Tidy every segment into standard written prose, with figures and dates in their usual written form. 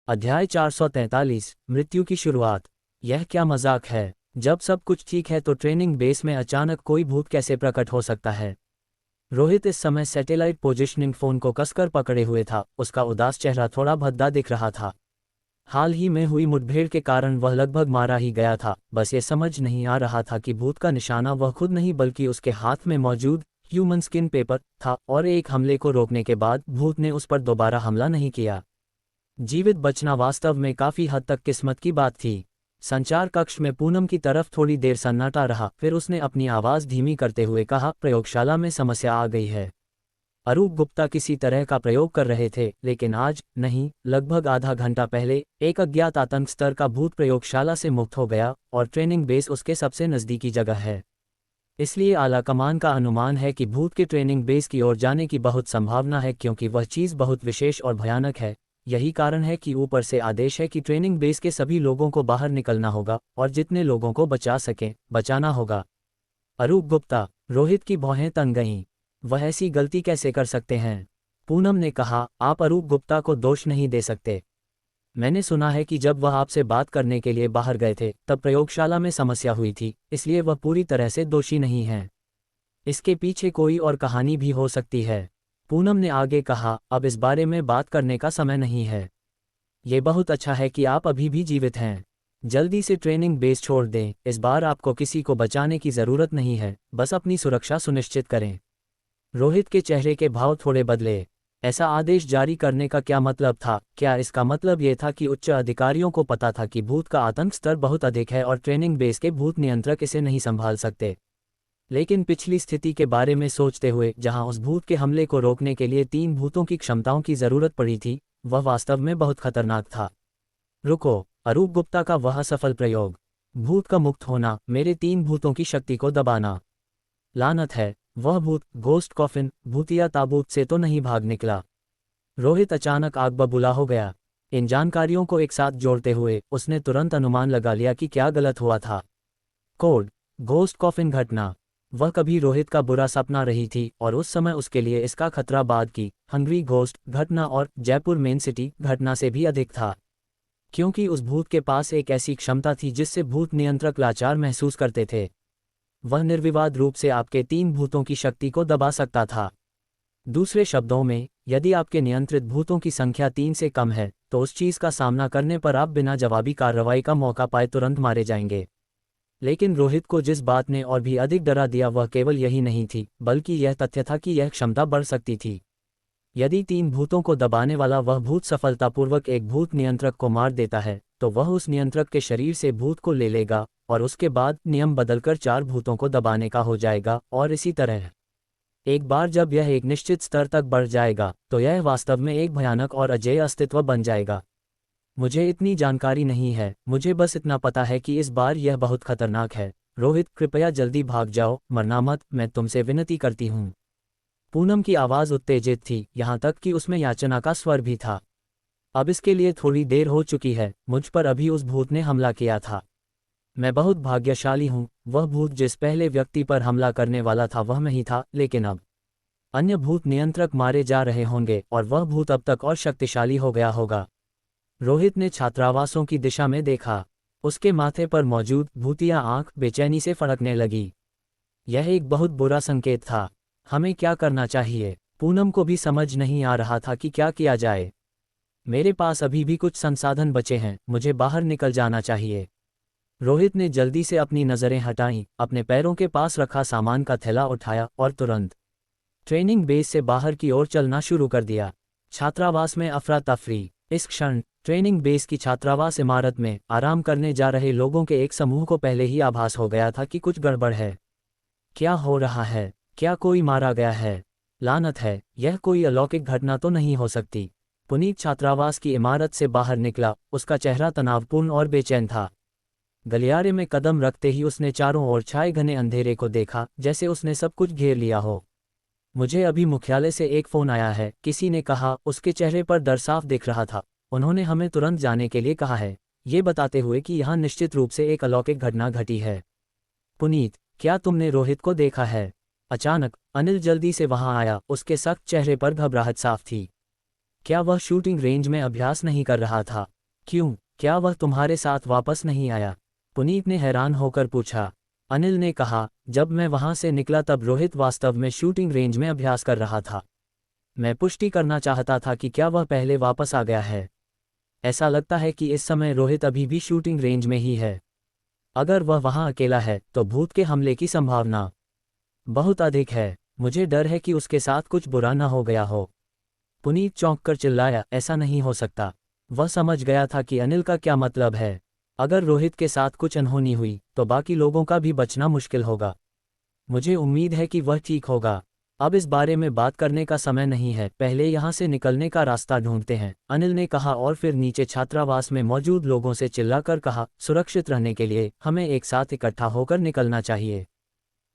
अध्याय 443 मृत्यु की शुरुआत। यह क्या मजाक है? जब सब कुछ ठीक है तो ट्रेनिंग बेस में अचानक कोई भूत कैसे प्रकट हो सकता है? रोहित इस समय सैटेलाइट पोजिशनिंग फोन को कसकर पकड़े हुए था। उसका उदास चेहरा थोड़ा भद्दा दिख रहा था। हाल ही में हुई मुठभेड़ के कारण वह लगभग मारा ही गया था। बस ये समझ नहीं आ रहा था कि भूत का निशाना वह खुद नहीं बल्कि उसके हाथ में मौजूद ह्यूमन स्किन पेपर था, और एक हमले को रोकने के बाद भूत ने उस पर दोबारा हमला नहीं किया। जीवित बचना वास्तव में काफी हद तक किस्मत की बात थी। संचार कक्ष में पूनम की तरफ थोड़ी देर सन्नाटा रहा, फिर उसने अपनी आवाज धीमी करते हुए कहा, प्रयोगशाला में समस्या आ गई है। अरूप गुप्ता किसी तरह का प्रयोग कर रहे थे, लेकिन आज नहीं, लगभग आधा घंटा पहले एक अज्ञात आतंक स्तर का भूत प्रयोगशाला से मुक्त हो गया, और ट्रेनिंग बेस उसके सबसे नजदीकी जगह है। इसलिए आला कमान का अनुमान है कि भूत के ट्रेनिंग बेस की ओर जाने की बहुत संभावना है, क्योंकि वह चीज़ बहुत विशेष और भयानक है। यही कारण है कि ऊपर से आदेश है कि ट्रेनिंग बेस के सभी लोगों को बाहर निकलना होगा, और जितने लोगों को बचा सकें बचाना होगा। अरूप गुप्ता। रोहित की भौहें तन गईं। वह ऐसी गलती कैसे कर सकते हैं? पूनम ने कहा, आप अरूप गुप्ता को दोष नहीं दे सकते। मैंने सुना है कि जब वह आपसे बात करने के लिए बाहर गए थे तब प्रयोगशाला में समस्या हुई थी, इसलिए वह पूरी तरह से दोषी नहीं है। इसके पीछे कोई और कहानी भी हो सकती है। पूनम ने आगे कहा, अब इस बारे में बात करने का समय नहीं है। ये बहुत अच्छा है कि आप अभी भी जीवित हैं। जल्दी से ट्रेनिंग बेस छोड़ दें। इस बार आपको किसी को बचाने की ज़रूरत नहीं है, बस अपनी सुरक्षा सुनिश्चित करें। रोहित के चेहरे के भाव थोड़े बदले। ऐसा आदेश जारी करने का क्या मतलब था? क्या इसका मतलब ये था कि उच्च अधिकारियों को पता था कि भूत का आतंक स्तर बहुत अधिक है और ट्रेनिंग बेस के भूत नियंत्रक इसे नहीं संभाल सकते? लेकिन पिछली स्थिति के बारे में सोचते हुए, जहां उस भूत के हमले को रोकने के लिए 3 भूतों की क्षमताओं की जरूरत पड़ी थी, वह वास्तव में बहुत खतरनाक था। रुको, अरूप गुप्ता का वह सफल प्रयोग। भूत का मुक्त होना, मेरे 3 भूतों की शक्ति को दबाना। लानत है, वह भूत घोस्ट कॉफिन भूतिया ताबूत से तो नहीं भाग निकला? रोहित अचानक आग बबूला हो गया। इन जानकारियों को एक साथ जोड़ते हुए उसने तुरंत अनुमान लगा लिया कि क्या गलत हुआ था। कोड घोस्ट कॉफिन घटना। वह कभी रोहित का बुरा सपना रही थी, और उस समय उसके लिए इसका खतरा बाद की हंग्री घोस्ट घटना और जयपुर मेन सिटी घटना से भी अधिक था, क्योंकि उस भूत के पास एक ऐसी क्षमता थी जिससे भूत नियंत्रक लाचार महसूस करते थे। वह निर्विवाद रूप से आपके 3 भूतों की शक्ति को दबा सकता था। दूसरे शब्दों में, यदि आपके नियंत्रित भूतों की संख्या 3 से कम है तो उस चीज का सामना करने पर आप बिना जवाबी कार्रवाई का मौका पाए तुरंत मारे जाएंगे। लेकिन रोहित को जिस बात ने और भी अधिक डरा दिया वह केवल यही नहीं थी, बल्कि यह तथ्य था कि यह क्षमता बढ़ सकती थी। यदि 3 भूतों को दबाने वाला वह भूत सफलतापूर्वक एक भूत नियंत्रक को मार देता है, तो वह उस नियंत्रक के शरीर से भूत को ले लेगा, और उसके बाद नियम बदलकर 4 भूतों को दबाने का हो जाएगा, और इसी तरह। एक बार जब यह एक निश्चित स्तर तक बढ़ जाएगा तो यह वास्तव में एक भयानक और अजेय अस्तित्व बन जाएगा। मुझे इतनी जानकारी नहीं है, मुझे बस इतना पता है कि इस बार यह बहुत खतरनाक है। रोहित, कृपया जल्दी भाग जाओ, मरना मत, मैं तुमसे विनती करती हूँ। पूनम की आवाज़ उत्तेजित थी, यहाँ तक कि उसमें याचना का स्वर भी था। अब इसके लिए थोड़ी देर हो चुकी है, मुझ पर अभी उस भूत ने हमला किया था। मैं बहुत भाग्यशाली हूँ। वह भूत जिस पहले व्यक्ति पर हमला करने वाला था वह मैं ही था, लेकिन अब अन्य भूत नियंत्रक मारे जा रहे होंगे, और वह भूत अब तक और शक्तिशाली हो गया होगा। रोहित ने छात्रावासों की दिशा में देखा। उसके माथे पर मौजूद भूतिया आंख बेचैनी से फड़कने लगी। यह एक बहुत बुरा संकेत था। हमें क्या करना चाहिए? पूनम को भी समझ नहीं आ रहा था कि क्या किया जाए। मेरे पास अभी भी कुछ संसाधन बचे हैं, मुझे बाहर निकल जाना चाहिए। रोहित ने जल्दी से अपनी नज़रें हटाईं, अपने पैरों के पास रखा सामान का थैला उठाया और तुरंत ट्रेनिंग बेस से बाहर की ओर चलना शुरू कर दिया। छात्रावास में अफरा तफरी। इस क्षण ट्रेनिंग बेस की छात्रावास इमारत में आराम करने जा रहे लोगों के एक समूह को पहले ही आभास हो गया था कि कुछ गड़बड़ है। क्या हो रहा है? क्या कोई मारा गया है? लानत है, यह कोई अलौकिक घटना तो नहीं हो सकती। पुनीत छात्रावास की इमारत से बाहर निकला, उसका चेहरा तनावपूर्ण और बेचैन था। गलियारे में कदम रखते ही उसने चारों ओर छाए घने अंधेरे को देखा, जैसे उसने सब कुछ घेर लिया हो। मुझे अभी मुख्यालय से एक फ़ोन आया है, किसी ने कहा। उसके चेहरे पर डर साफ दिख रहा था। उन्होंने हमें तुरंत जाने के लिए कहा है, ये बताते हुए कि यहाँ निश्चित रूप से एक अलौकिक घटना घटी है। पुनीत, क्या तुमने रोहित को देखा है? अचानक अनिल जल्दी से वहां आया, उसके सख्त चेहरे पर घबराहट साफ थी। क्या वह शूटिंग रेंज में अभ्यास नहीं कर रहा था? क्यों, क्या वह तुम्हारे साथ वापस नहीं आया? पुनीत ने हैरान होकर पूछा। अनिल ने कहा, जब मैं वहां से निकला तब रोहित वास्तव में शूटिंग रेंज में अभ्यास कर रहा था। मैं पुष्टि करना चाहता था कि क्या वह पहले वापस आ गया है। ऐसा लगता है कि इस समय रोहित अभी भी शूटिंग रेंज में ही है। अगर वह वहां अकेला है तो भूत के हमले की संभावना बहुत अधिक है। मुझे डर है कि उसके साथ कुछ बुरा न हो गया हो। पुनीत चौंक कर चिल्लाया, ऐसा नहीं हो सकता। वह समझ गया था कि अनिल का क्या मतलब है। अगर रोहित के साथ कुछ अनहोनी हुई तो बाकी लोगों का भी बचना मुश्किल होगा। मुझे उम्मीद है कि वह ठीक होगा। अब इस बारे में बात करने का समय नहीं है, पहले यहाँ से निकलने का रास्ता ढूंढते हैं, अनिल ने कहा और फिर नीचे छात्रावास में मौजूद लोगों से चिल्लाकर कहा, सुरक्षित रहने के लिए हमें एक साथ इकट्ठा होकर निकलना चाहिए।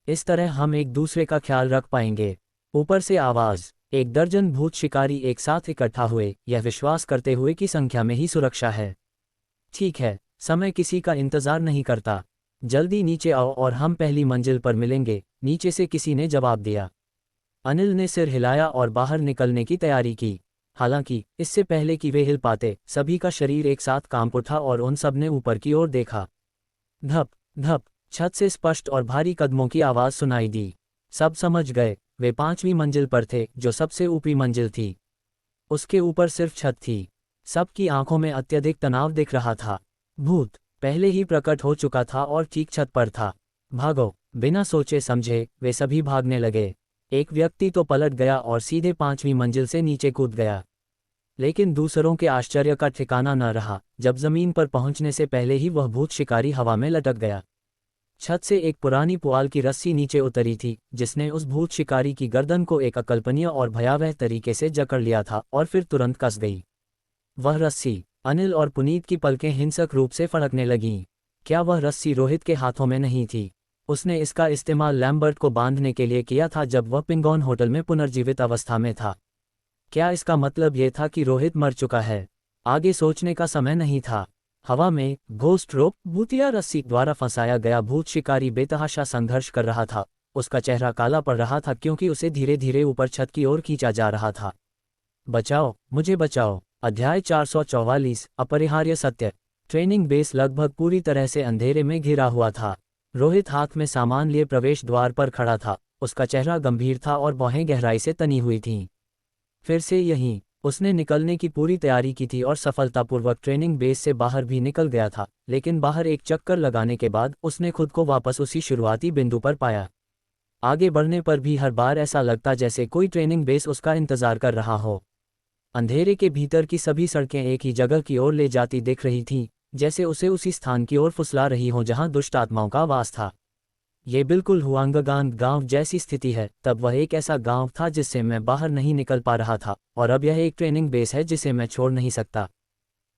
इस तरह हम एक दूसरे का ख्याल रख पाएंगे। ऊपर से आवाज। एक दर्जन भूत शिकारी एक साथ इकट्ठा हुए, यह विश्वास करते हुए कि संख्या में ही सुरक्षा है। ठीक है, समय किसी का इंतजार नहीं करता। जल्दी नीचे आओ और हम पहली मंजिल पर मिलेंगे, नीचे से किसी ने जवाब दिया। अनिल ने सिर हिलाया और बाहर निकलने की तैयारी की। हालांकि इससे पहले कि वे हिल पाते, सभी का शरीर एक साथ कांप उठा और उन सब ने ऊपर की ओर देखा। धप धप, छत से स्पष्ट और भारी कदमों की आवाज सुनाई दी। सब समझ गए, वे 5वीं मंजिल पर थे, जो सबसे ऊपरी मंजिल थी। उसके ऊपर सिर्फ छत थी। सबकी आंखों में अत्यधिक तनाव दिख रहा था। भूत पहले ही प्रकट हो चुका था और ठीक छत पर था। भागो! बिना सोचे समझे वे सभी भागने लगे। एक व्यक्ति तो पलट गया और सीधे 5वीं मंजिल से नीचे कूद गया। लेकिन दूसरों के आश्चर्य का ठिकाना न रहा जब जमीन पर पहुंचने से पहले ही वह भूत शिकारी हवा में लटक गया। छत से एक पुरानी पुआल की रस्सी नीचे उतरी थी, जिसने उस भूत शिकारी की गर्दन को एक अकल्पनीय और भयावह तरीके से जकड़ लिया था और फिर तुरंत कस गई। वह रस्सी। अनिल और पुनीत की पलकें हिंसक रूप से फड़कने लगीं। क्या वह रस्सी रोहित के हाथों में नहीं थी? उसने इसका इस्तेमाल लैम्बर्ट को बांधने के लिए किया था जब वह पिंगॉन होटल में पुनर्जीवित अवस्था में था। क्या इसका मतलब यह था कि रोहित मर चुका है? आगे सोचने का समय नहीं था। हवा में घोस्ट रोप, भूतिया रस्सी द्वारा फंसाया गया भूत शिकारी बेतहाशा संघर्ष कर रहा था। उसका चेहरा काला पड़ रहा था क्योंकि उसे धीरे धीरे ऊपर छत की ओर खींचा जा रहा था। बचाओ, मुझे बचाओ। अध्याय 444, अपरिहार्य सत्य। ट्रेनिंग बेस लगभग पूरी तरह से अंधेरे में घिरा हुआ था। रोहित हाथ में सामान लिए प्रवेश द्वार पर खड़ा था। उसका चेहरा गंभीर था और बाहें गहराई से तनी हुई थीं। फिर से यहीं उसने निकलने की पूरी तैयारी की थी और सफलतापूर्वक ट्रेनिंग बेस से बाहर भी निकल गया था, लेकिन बाहर एक चक्कर लगाने के बाद उसने खुद को वापस उसी शुरुआती बिंदु पर पाया। आगे बढ़ने पर भी हर बार ऐसा लगता जैसे कोई ट्रेनिंग बेस उसका इंतजार कर रहा हो। अंधेरे के भीतर की सभी सड़कें एक ही जगह की ओर ले जाती दिख रही थीं, जैसे उसे उसी स्थान की ओर फुसला रही हो जहां दुष्ट आत्माओं का वास था। ये बिल्कुल हुआंगगान गांव जैसी स्थिति है। तब वह एक ऐसा गांव था जिससे मैं बाहर नहीं निकल पा रहा था, और अब यह एक ट्रेनिंग बेस है जिसे मैं छोड़ नहीं सकता।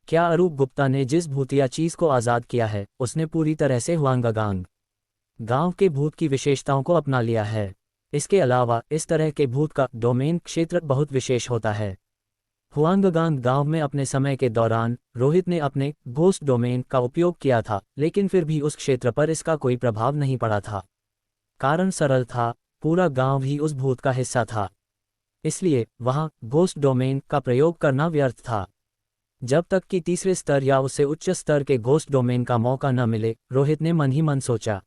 क्या अरूप गुप्ता ने जिस भूतिया चीज को आज़ाद किया है, उसने पूरी तरह से हुआंगगान गांव के भूत की विशेषताओं को अपना लिया है। इसके अलावा इस तरह के भूत का डोमेन क्षेत्र बहुत विशेष होता है। हुआंगगान गांव में अपने समय के दौरान रोहित ने अपने घोस्ट डोमेन का उपयोग किया था, लेकिन फिर भी उस क्षेत्र पर इसका कोई प्रभाव नहीं पड़ा था। कारण सरल था, पूरा गांव ही उस भूत का हिस्सा था। इसलिए वहां घोस्ट डोमेन का प्रयोग करना व्यर्थ था। जब तक कि तीसरे स्तर या उससे उच्च स्तर के घोस्ट डोमेन का मौका न मिले, रोहित ने मन ही मन सोचा।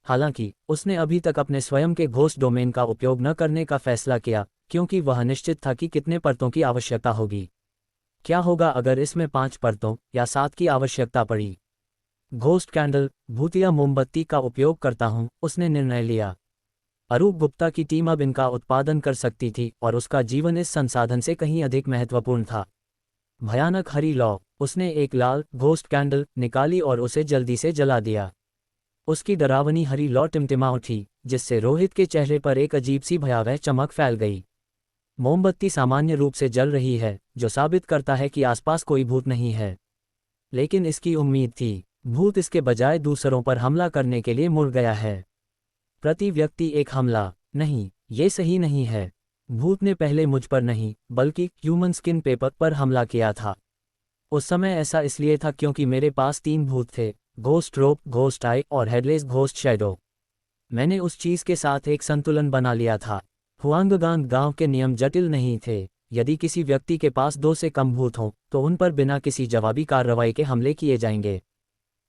हालांकि उसने अभी तक अपने स्वयं के घोस्ट डोमेन का उपयोग न करने का फैसला किया, क्योंकि वह निश्चित था कि कितने परतों की आवश्यकता होगी। क्या होगा अगर इसमें 5 परतों या 7 की आवश्यकता पड़ी? घोस्ट कैंडल, भूतिया मोमबत्ती का उपयोग करता हूं, उसने निर्णय लिया। अरूप गुप्ता की टीम अब इनका उत्पादन कर सकती थी और उसका जीवन इस संसाधन से कहीं अधिक महत्वपूर्ण था। भयानक हरी लौ। उसने एक लाल घोस्ट कैंडल निकाली और उसे जल्दी से जला दिया। उसकी डरावनी हरी लौ टिमटिमा उठी, जिससे रोहित के चेहरे पर एक अजीब सी भयावह चमक फैल गई। मोमबत्ती सामान्य रूप से जल रही है, जो साबित करता है कि आसपास कोई भूत नहीं है। लेकिन इसकी उम्मीद थी, भूत इसके बजाय दूसरों पर हमला करने के लिए मुड़ गया है। प्रति व्यक्ति एक हमला? नहीं, ये सही नहीं है। भूत ने पहले मुझ पर नहीं, बल्कि ह्यूमन स्किन पेपर पर हमला किया था। उस समय ऐसा इसलिए था क्योंकि मेरे पास 3 भूत थे, घोस्ट रोप, घोस्ट आई और हेडलेस घोस्ट शैडो। मैंने उस चीज के साथ एक संतुलन बना लिया था। हुआंगगान गांव के नियम जटिल नहीं थे। यदि किसी व्यक्ति के पास 2 से कम भूत हों तो उन पर बिना किसी जवाबी कार्रवाई के हमले किए जाएंगे।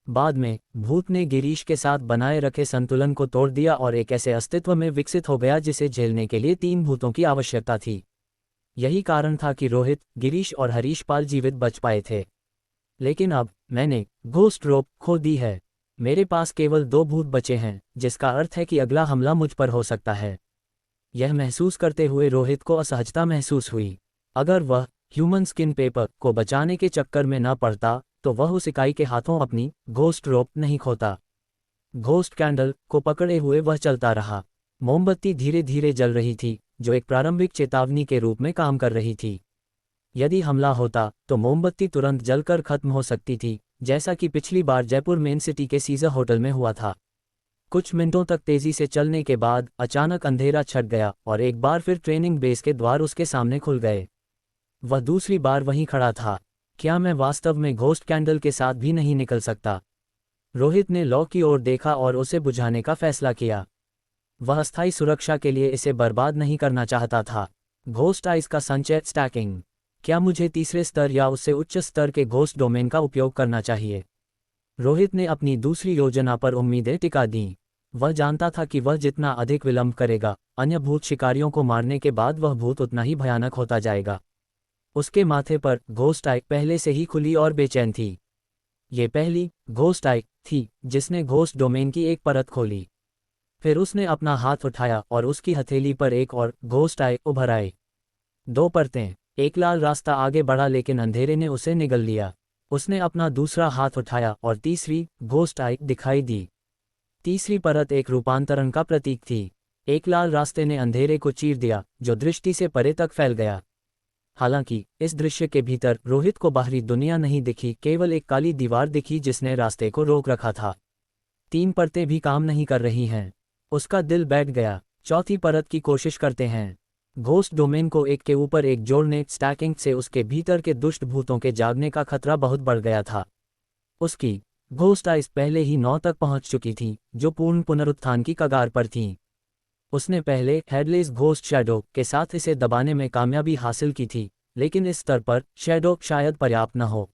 बाद में भूत ने गिरीश के साथ बनाए रखे संतुलन को तोड़ दिया और एक ऐसे अस्तित्व में विकसित हो गया जिसे झेलने के लिए 3 भूतों की आवश्यकता थी। यही कारण था कि रोहित, गिरीश और हरीश पाल जीवित बच पाए थे। लेकिन अब मैंने घोस्ट रोप खो दी है। मेरे पास केवल 2 भूत बचे हैं, जिसका अर्थ है कि अगला हमला मुझ पर हो सकता है। यह महसूस करते हुए रोहित को असहजता महसूस हुई। अगर वह ह्यूमन स्किन पेपर को बचाने के चक्कर में न पड़ता तो वह उस इकाई के हाथों अपनी घोस्ट रोप नहीं खोता। घोस्ट कैंडल को पकड़े हुए वह चलता रहा। मोमबत्ती धीरे धीरे जल रही थी, जो एक प्रारंभिक चेतावनी के रूप में काम कर रही थी। यदि हमला होता तो मोमबत्ती तुरंत जलकर खत्म हो सकती थी, जैसा कि पिछली बार जयपुर मेन सिटी के सीजर होटल में हुआ था। कुछ मिनटों तक तेजी से चलने के बाद अचानक अंधेरा छट गया और एक बार फिर ट्रेनिंग बेस के द्वार उसके सामने खुल गए। वह दूसरी बार वहीं खड़ा था। क्या मैं वास्तव में घोस्ट कैंडल के साथ भी नहीं निकल सकता? रोहित ने लॉ की ओर देखा और उसे बुझाने का फैसला किया। वह अस्थायी सुरक्षा के लिए इसे बर्बाद नहीं करना चाहता था। घोस्ट आइज का संचय स्टैकिंग। क्या मुझे तीसरे स्तर या उससे उच्च स्तर के घोस्ट डोमेन का उपयोग करना चाहिए? रोहित ने अपनी दूसरी योजना पर उम्मीदें टिका दीं। वह जानता था कि वह जितना अधिक विलंब करेगा, अन्य भूत शिकारियों को मारने के बाद वह भूत उतना ही भयानक होता जाएगा। उसके माथे पर घोस्ट आई पहले से ही खुली और बेचैन थी। ये पहली घोस्ट आई थी जिसने घोस्ट डोमेन की एक परत खोली। फिर उसने अपना हाथ उठाया और उसकी हथेली पर एक और घोस्ट आई उभर आई। 2 परतें। एक लाल रास्ता आगे बढ़ा लेकिन अंधेरे ने उसे निगल लिया। उसने अपना दूसरा हाथ उठाया और तीसरी घोस्ट आई दिखाई दी। तीसरी परत एक रूपांतरण का प्रतीक थी। एक लाल रास्ते ने अंधेरे को चीर दिया, जो दृष्टि से परे तक फैल गया। हालांकि इस दृश्य के भीतर रोहित को बाहरी दुनिया नहीं दिखी, केवल एक काली दीवार दिखी जिसने रास्ते को रोक रखा था। 3 परतें भी काम नहीं कर रही हैं। उसका दिल बैठ गया। चौथी परत की कोशिश करते हैं। घोस्ट डोमेन को एक के ऊपर एक जोड़ने स्टैकिंग से उसके भीतर के दुष्ट भूतों के जागने का खतरा बहुत बढ़ गया था। उसकी घोस्ट आइज पहले ही 9 तक पहुंच चुकी थी, जो पूर्ण पुनरुत्थान की कगार पर थीं। उसने पहले हेडलेस घोस्ट शैडो के साथ इसे दबाने में कामयाबी हासिल की थी, लेकिन इस स्तर पर शैडो शायद पर्याप्त न हो।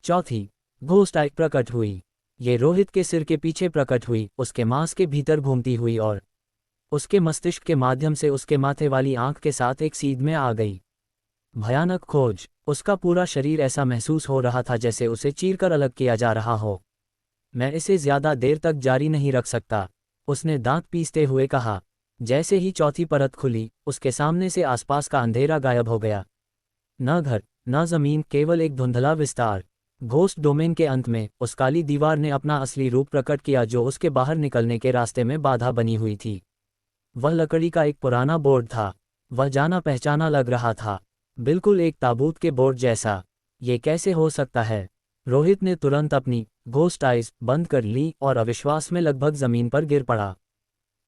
चौथी घोस्ट आई प्रकट हुई। ये रोहित के सिर के पीछे प्रकट हुई, उसके मांस के भीतर घूमती हुई और उसके मस्तिष्क के माध्यम से उसके माथे वाली आंख के साथ एक सीध में आ गई। भयानक खोज। उसका पूरा शरीर ऐसा महसूस हो रहा था जैसे उसे चीरकर अलग किया जा रहा हो। मैं इसे ज्यादा देर तक जारी नहीं रख सकता, उसने दांत पीसते हुए कहा। जैसे ही चौथी परत खुली, उसके सामने से आसपास का अंधेरा गायब हो गया। न घर, न जमीन, केवल एक धुंधला विस्तार। घोस्ट डोमेन के अंत में उस काली दीवार ने अपना असली रूप प्रकट किया, जो उसके बाहर निकलने के रास्ते में बाधा बनी हुई थी। वह लकड़ी का एक पुराना बोर्ड था। वह जाना पहचाना लग रहा था, बिल्कुल एक ताबूत के बोर्ड जैसा। ये कैसे हो सकता है? रोहित ने तुरंत अपनी घोस्ट आइज बंद कर ली और अविश्वास में लगभग जमीन पर गिर पड़ा।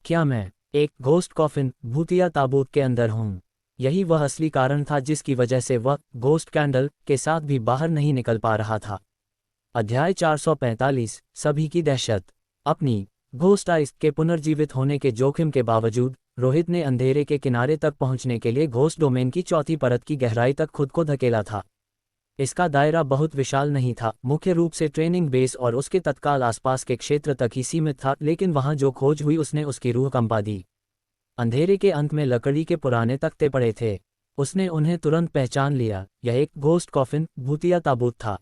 क्या मैं एक घोस्ट कॉफिन, भूतिया ताबूत के अंदर हूँ? यही वह असली कारण था जिसकी वजह से वह घोस्ट कैंडल के साथ भी बाहर नहीं निकल पा रहा था। अध्याय 445 सभी की दहशत। अपनी घोस्ट आइज के पुनर्जीवित होने के जोखिम के बावजूद रोहित ने अंधेरे के किनारे तक पहुंचने के लिए घोस्ट डोमेन की चौथी परत की गहराई तक खुद को धकेला था। इसका दायरा बहुत विशाल नहीं था, मुख्य रूप से ट्रेनिंग बेस और उसके तत्काल आसपास के क्षेत्र तक ही सीमित था, लेकिन वहां जो खोज हुई उसने उसकी रूह कंपा दी। अंधेरे के अंत में लकड़ी के पुराने तख्ते पड़े थे। उसने उन्हें तुरंत पहचान लिया। यह एक घोस्ट कॉफिन, भूतिया ताबूत था।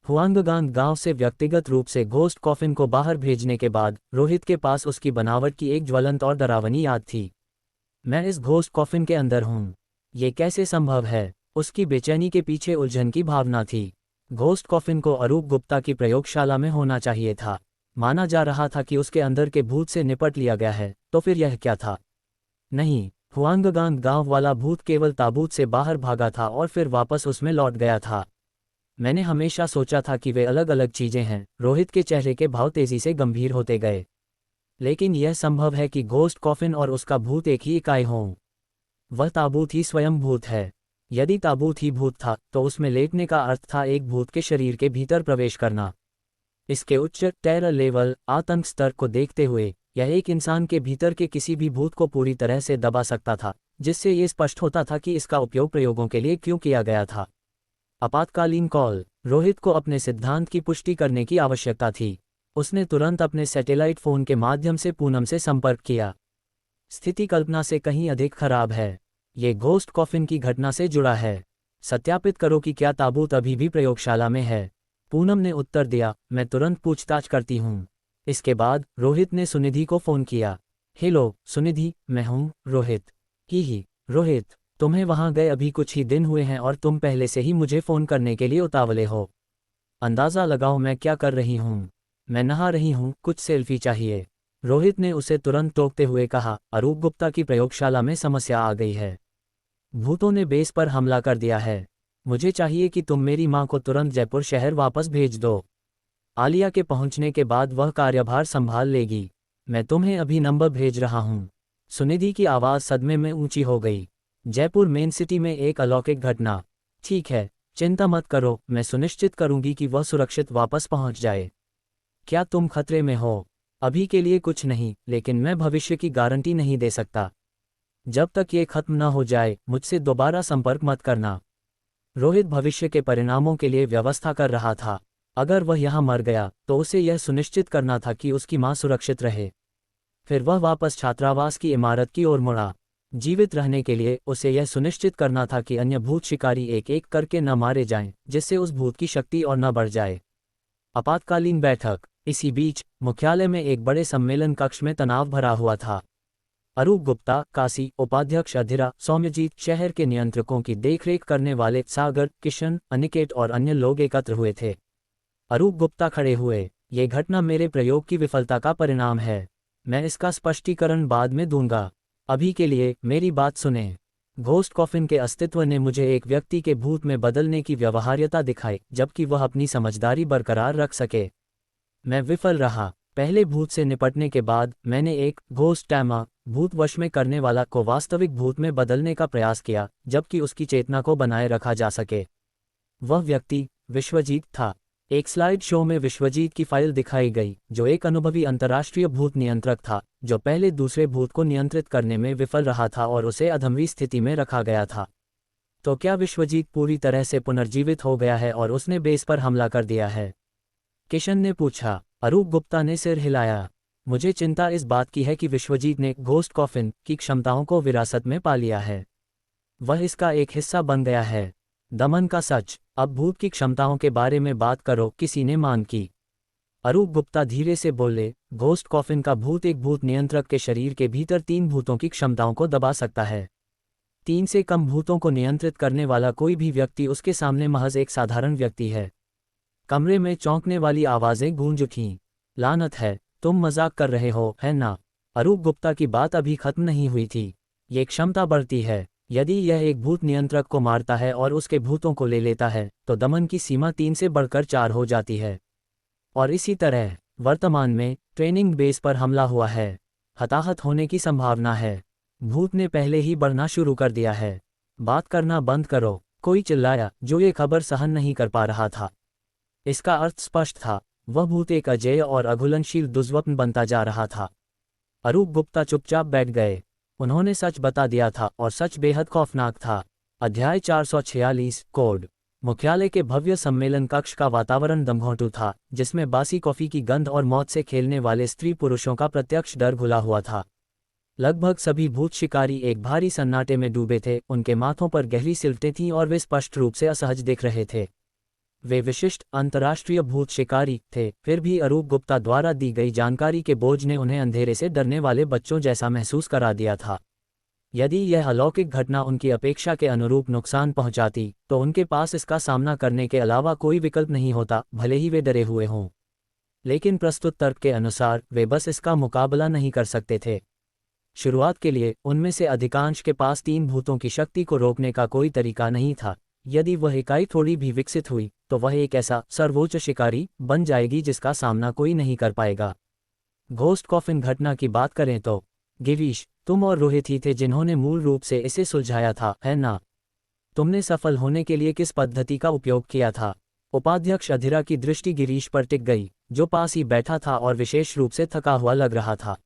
हुआंगगांग गांव से व्यक्तिगत रूप से घोस्ट कॉफिन को बाहर भेजने के बाद रोहित के पास उसकी बनावट की एक ज्वलंत और डरावनी याद थी। मैं इस घोस्ट कॉफिन के अंदर हूँ। ये कैसे संभव है? उसकी बेचैनी के पीछे उलझन की भावना थी। घोस्ट कॉफिन को अरूप गुप्ता की प्रयोगशाला में होना चाहिए था। माना जा रहा था कि उसके अंदर के भूत से निपट लिया गया है, तो फिर यह क्या था? नहीं, हुआंगगांग गांव वाला भूत केवल ताबूत से बाहर भागा था और फिर वापस उसमें लौट गया था। मैंने हमेशा सोचा था कि वे अलग अलग चीजें हैं। रोहित के चेहरे के भाव तेजी से गंभीर होते गए। लेकिन यह संभव है कि घोस्ट कॉफिन और उसका भूत एक ही इकाई हों। वह ताबूत ही स्वयं भूत है। यदि ताबूत ही भूत था तो उसमें लेटने का अर्थ था एक भूत के शरीर के भीतर प्रवेश करना। इसके उच्च टेरर लेवल आतंक स्तर को देखते हुए यह एक इंसान के भीतर के किसी भी भूत को पूरी तरह से दबा सकता था, जिससे ये स्पष्ट होता था कि इसका उपयोग प्रयोगों के लिए क्यों किया गया था। आपातकालीन कॉल। रोहित को अपने सिद्धांत की पुष्टि करने की आवश्यकता थी। उसने तुरंत अपने सैटेलाइट फ़ोन के माध्यम से पूनम से संपर्क किया। स्थिति कल्पना से कहीं अधिक खराब है। ये घोस्ट कॉफिन की घटना से जुड़ा है। सत्यापित करो कि क्या ताबूत अभी भी प्रयोगशाला में है। पूनम ने उत्तर दिया, मैं तुरंत पूछताछ करती हूँ। इसके बाद रोहित ने सुनिधि को फ़ोन किया। हेलो सुनिधि, मैं हूँ रोहित। ही रोहित, तुम्हें वहाँ गए अभी कुछ ही दिन हुए हैं और तुम पहले से ही मुझे फ़ोन करने के लिए उतावले हो। अंदाज़ा लगाओ मैं क्या कर रही हूँ। मैं नहा रही हूँ, कुछ सेल्फी चाहिए। रोहित ने उसे तुरंत टोकते हुए कहा, अरूप गुप्ता की प्रयोगशाला में समस्या आ गई है। भूतों ने बेस पर हमला कर दिया है। मुझे चाहिए कि तुम मेरी माँ को तुरंत जयपुर शहर वापस भेज दो। आलिया के पहुंचने के बाद वह कार्यभार संभाल लेगी। मैं तुम्हें अभी नंबर भेज रहा हूँ। सुनिधि की आवाज़ सदमे में ऊंची हो गई। जयपुर मेन सिटी में एक अलौकिक घटना। ठीक है, चिंता मत करो, मैं सुनिश्चित करूंगी कि वह सुरक्षित वापस पहुंच जाए। क्या तुम खतरे में हो? अभी के लिए कुछ नहीं, लेकिन मैं भविष्य की गारंटी नहीं दे सकता। जब तक ये खत्म न हो जाए, मुझसे दोबारा संपर्क मत करना। रोहित भविष्य के परिणामों के लिए व्यवस्था कर रहा था। अगर वह यहाँ मर गया तो उसे यह सुनिश्चित करना था कि उसकी माँ सुरक्षित रहे। फिर वह वापस छात्रावास की इमारत की ओर मुड़ा। जीवित रहने के लिए उसे यह सुनिश्चित करना था कि अन्य भूत शिकारी एक एक करके न मारे जाएं, जिससे उस भूत की शक्ति और न बढ़ जाए। आपातकालीन बैठक। इसी बीच मुख्यालय में एक बड़े सम्मेलन कक्ष में तनाव भरा हुआ था। अरूप गुप्ता, काशी, उपाध्यक्ष अधीरा, सौम्यजीत, शहर के नियंत्रकों की देखरेख करने वाले सागर, किशन, अनिकेत और अन्य लोग एकत्र हुए थे। अरूप गुप्ता खड़े हुए। ये घटना मेरे प्रयोग की विफलता का परिणाम है। मैं इसका स्पष्टीकरण बाद में दूंगा। अभी के लिए मेरी बात सुने। घोस्ट कॉफिन के अस्तित्व ने मुझे एक व्यक्ति के भूत में बदलने की व्यवहार्यता दिखाई, जबकि वह अपनी समझदारी बरकरार रख सके। मैं विफल रहा। पहले भूत से निपटने के बाद मैंने एक घोस्ट टैमा, भूत वश में करने वाला को वास्तविक भूत में बदलने का प्रयास किया, जबकि उसकी चेतना को बनाए रखा जा सके। वह व्यक्ति विश्वजीत था। एक स्लाइड शो में विश्वजीत की फाइल दिखाई गई, जो एक अनुभवी अंतर्राष्ट्रीय भूत नियंत्रक था, जो पहले दूसरे भूत को नियंत्रित करने में विफल रहा था और उसे अधमरी स्थिति में रखा गया था। तो क्या विश्वजीत पूरी तरह से पुनर्जीवित हो गया है और उसने बेस पर हमला कर दिया है? किशन ने पूछा। अरूप गुप्ता ने सिर हिलाया। मुझे चिंता इस बात की है कि विश्वजीत ने घोस्ट कॉफिन की क्षमताओं को विरासत में पा लिया है। वह इसका एक हिस्सा बन गया है। दमन का सच। अब भूत की क्षमताओं के बारे में बात करो, किसी ने मान की। अरूप गुप्ता धीरे से बोले, घोस्ट कॉफिन का भूत एक भूत नियंत्रक के शरीर के भीतर 3 भूतों की क्षमताओं को दबा सकता है। 3 से कम भूतों को नियंत्रित करने वाला कोई भी व्यक्ति उसके सामने महज एक साधारण व्यक्ति है। कमरे में चौंकने वाली आवाज़ें गूंज उठीं। लानत है, तुम मजाक कर रहे हो, है ना? अरूप गुप्ता की बात अभी खत्म नहीं हुई थी। ये क्षमता बढ़ती है। यदि यह एक भूत नियंत्रक को मारता है और उसके भूतों को ले लेता है, तो दमन की सीमा 3 से बढ़कर 4 हो जाती है। और इसी तरह वर्तमान में ट्रेनिंग बेस पर हमला हुआ है। हताहत होने की संभावना है। भूत ने पहले ही बढ़ना शुरू कर दिया है। बात करना बंद करो, कोई चिल्लाया, जो ये खबर सहन नहीं कर पा रहा था। इसका अर्थ स्पष्ट था, वह भूत एक अजेय और अघुलनशील दुष्स्वप्न बनता जा रहा था। अरूप गुप्ता चुपचाप बैठ गए। उन्होंने सच बता दिया था और सच बेहद खौफनाक था। अध्याय 446 कोड। मुख्यालय के भव्य सम्मेलन कक्ष का वातावरण दमघोंटू था, जिसमें बासी कॉफी की गंध और मौत से खेलने वाले स्त्री पुरुषों का प्रत्यक्ष डर घुला हुआ था। लगभग सभी भूत शिकारी एक भारी सन्नाटे में डूबे थे। उनके माथों पर गहरी सिलटें थीं और वे स्पष्ट रूप से असहज दिख रहे थे। वे विशिष्ट अंतर्राष्ट्रीय भूत शिकारी थे, फिर भी अरूप गुप्ता द्वारा दी गई जानकारी के बोझ ने उन्हें अंधेरे से डरने वाले बच्चों जैसा महसूस करा दिया था। यदि यह अलौकिक घटना उनकी अपेक्षा के अनुरूप नुकसान पहुंचाती, तो उनके पास इसका सामना करने के अलावा कोई विकल्प नहीं होता, भले ही वे डरे हुए हों। लेकिन प्रस्तुत तर्क के अनुसार वे बस इसका मुकाबला नहीं कर सकते थे। शुरुआत के लिए उनमें से अधिकांश के पास 3 भूतों की शक्ति को रोकने का कोई तरीका नहीं था। यदि वह इकाई थोड़ी भी विकसित हुई, तो वह एक ऐसा सर्वोच्च शिकारी बन जाएगी जिसका सामना कोई नहीं कर पाएगा। घोस्ट कॉफिन घटना की बात करें तो गिरीश, तुम और रोहित ही थे जिन्होंने मूल रूप से इसे सुलझाया था, है ना? तुमने सफल होने के लिए किस पद्धति का उपयोग किया था? उपाध्यक्ष अधीरा की दृष्टि गिरीश पर टिक गई, जो पास ही बैठा था और विशेष रूप से थका हुआ लग रहा था।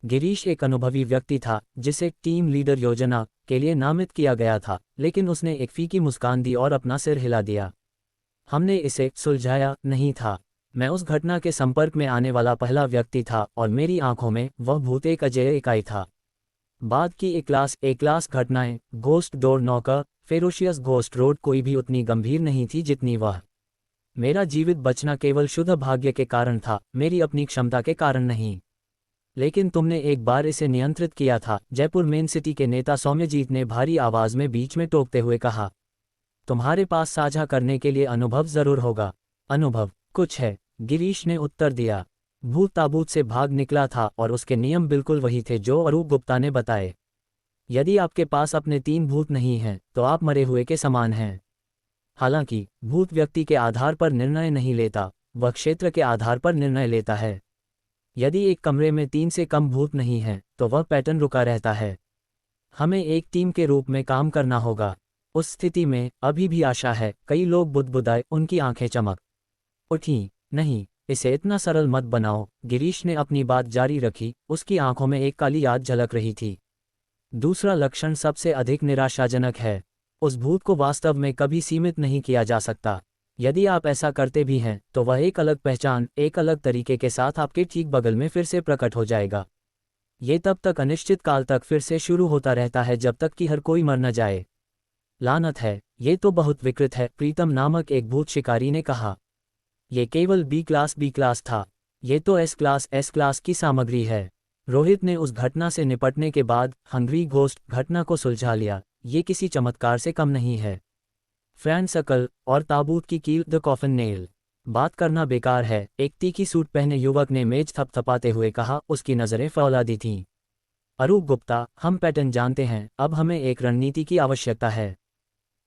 गिरीश एक अनुभवी व्यक्ति था जिसे टीम लीडर योजना के लिए नामित किया गया था, लेकिन उसने एक फीकी मुस्कान दी और अपना सिर हिला दिया। हमने इसे सुलझाया नहीं था। मैं उस घटना के संपर्क में आने वाला पहला व्यक्ति था और मेरी आंखों में वह भूत एक अजेय इकाई था। बाद की एक क्लास घटनाएं, ghost door knocker, ferocious ghost road, कोई भी उतनी गंभीर नहीं थी जितनी वह। मेरा जीवित बचना केवल शुद्ध भाग्य के कारण था, मेरी अपनी क्षमता के कारण नहीं। लेकिन तुमने एक बार इसे नियंत्रित किया था, जयपुर मेन सिटी के नेता सौम्यजीत ने भारी आवाज में बीच में टोकते हुए कहा। तुम्हारे पास साझा करने के लिए अनुभव जरूर होगा। अनुभव कुछ है, गिरीश ने उत्तर दिया। भूत ताबूत से भाग निकला था और उसके नियम बिल्कुल वही थे जो अरूप गुप्ता ने बताए। यदि आपके पास अपने 3 भूत नहीं हैं तो आप मरे हुए के समान हैं। हालांकि भूत व्यक्ति के आधार पर निर्णय नहीं लेता, वह क्षेत्र के आधार पर निर्णय लेता है। यदि एक कमरे में 3 से कम भूत नहीं हैं तो वह पैटर्न रुका रहता है। हमें एक टीम के रूप में काम करना होगा। उस स्थिति में अभी भी आशा है। कई लोग बुदबुदाए, उनकी आंखें चमक उठी। नहीं, इसे इतना सरल मत बनाओ, गिरीश ने अपनी बात जारी रखी। उसकी आंखों में एक काली याद झलक रही थी। दूसरा लक्षण सबसे अधिक निराशाजनक है। उस भूत को वास्तव में कभी सीमित नहीं किया जा सकता। यदि आप ऐसा करते भी हैं तो वह एक अलग पहचान, एक अलग तरीके के साथ आपके ठीक बगल में फिर से प्रकट हो जाएगा। ये तब तक अनिश्चित काल तक फिर से शुरू होता रहता है जब तक कि हर कोई मर न जाए। लानत है, ये तो बहुत विकृत है, प्रीतम नामक एक भूत शिकारी ने कहा। ये केवल बी क्लास था। ये तो एस क्लास की सामग्री है। रोहित ने उस घटना से निपटने के बाद हंग्री घोस्ट घटना को सुलझा लिया। ये किसी चमत्कार से कम नहीं है। फ्रैंक सकल और ताबूत की कील, द कॉफिन नेल। बात करना बेकार है, एक तीखी सूट पहने युवक ने मेज थपथपाते हुए कहा। उसकी नज़रें फौलादी थीं। अरूप गुप्ता, हम पैटर्न जानते हैं, अब हमें एक रणनीति की आवश्यकता है।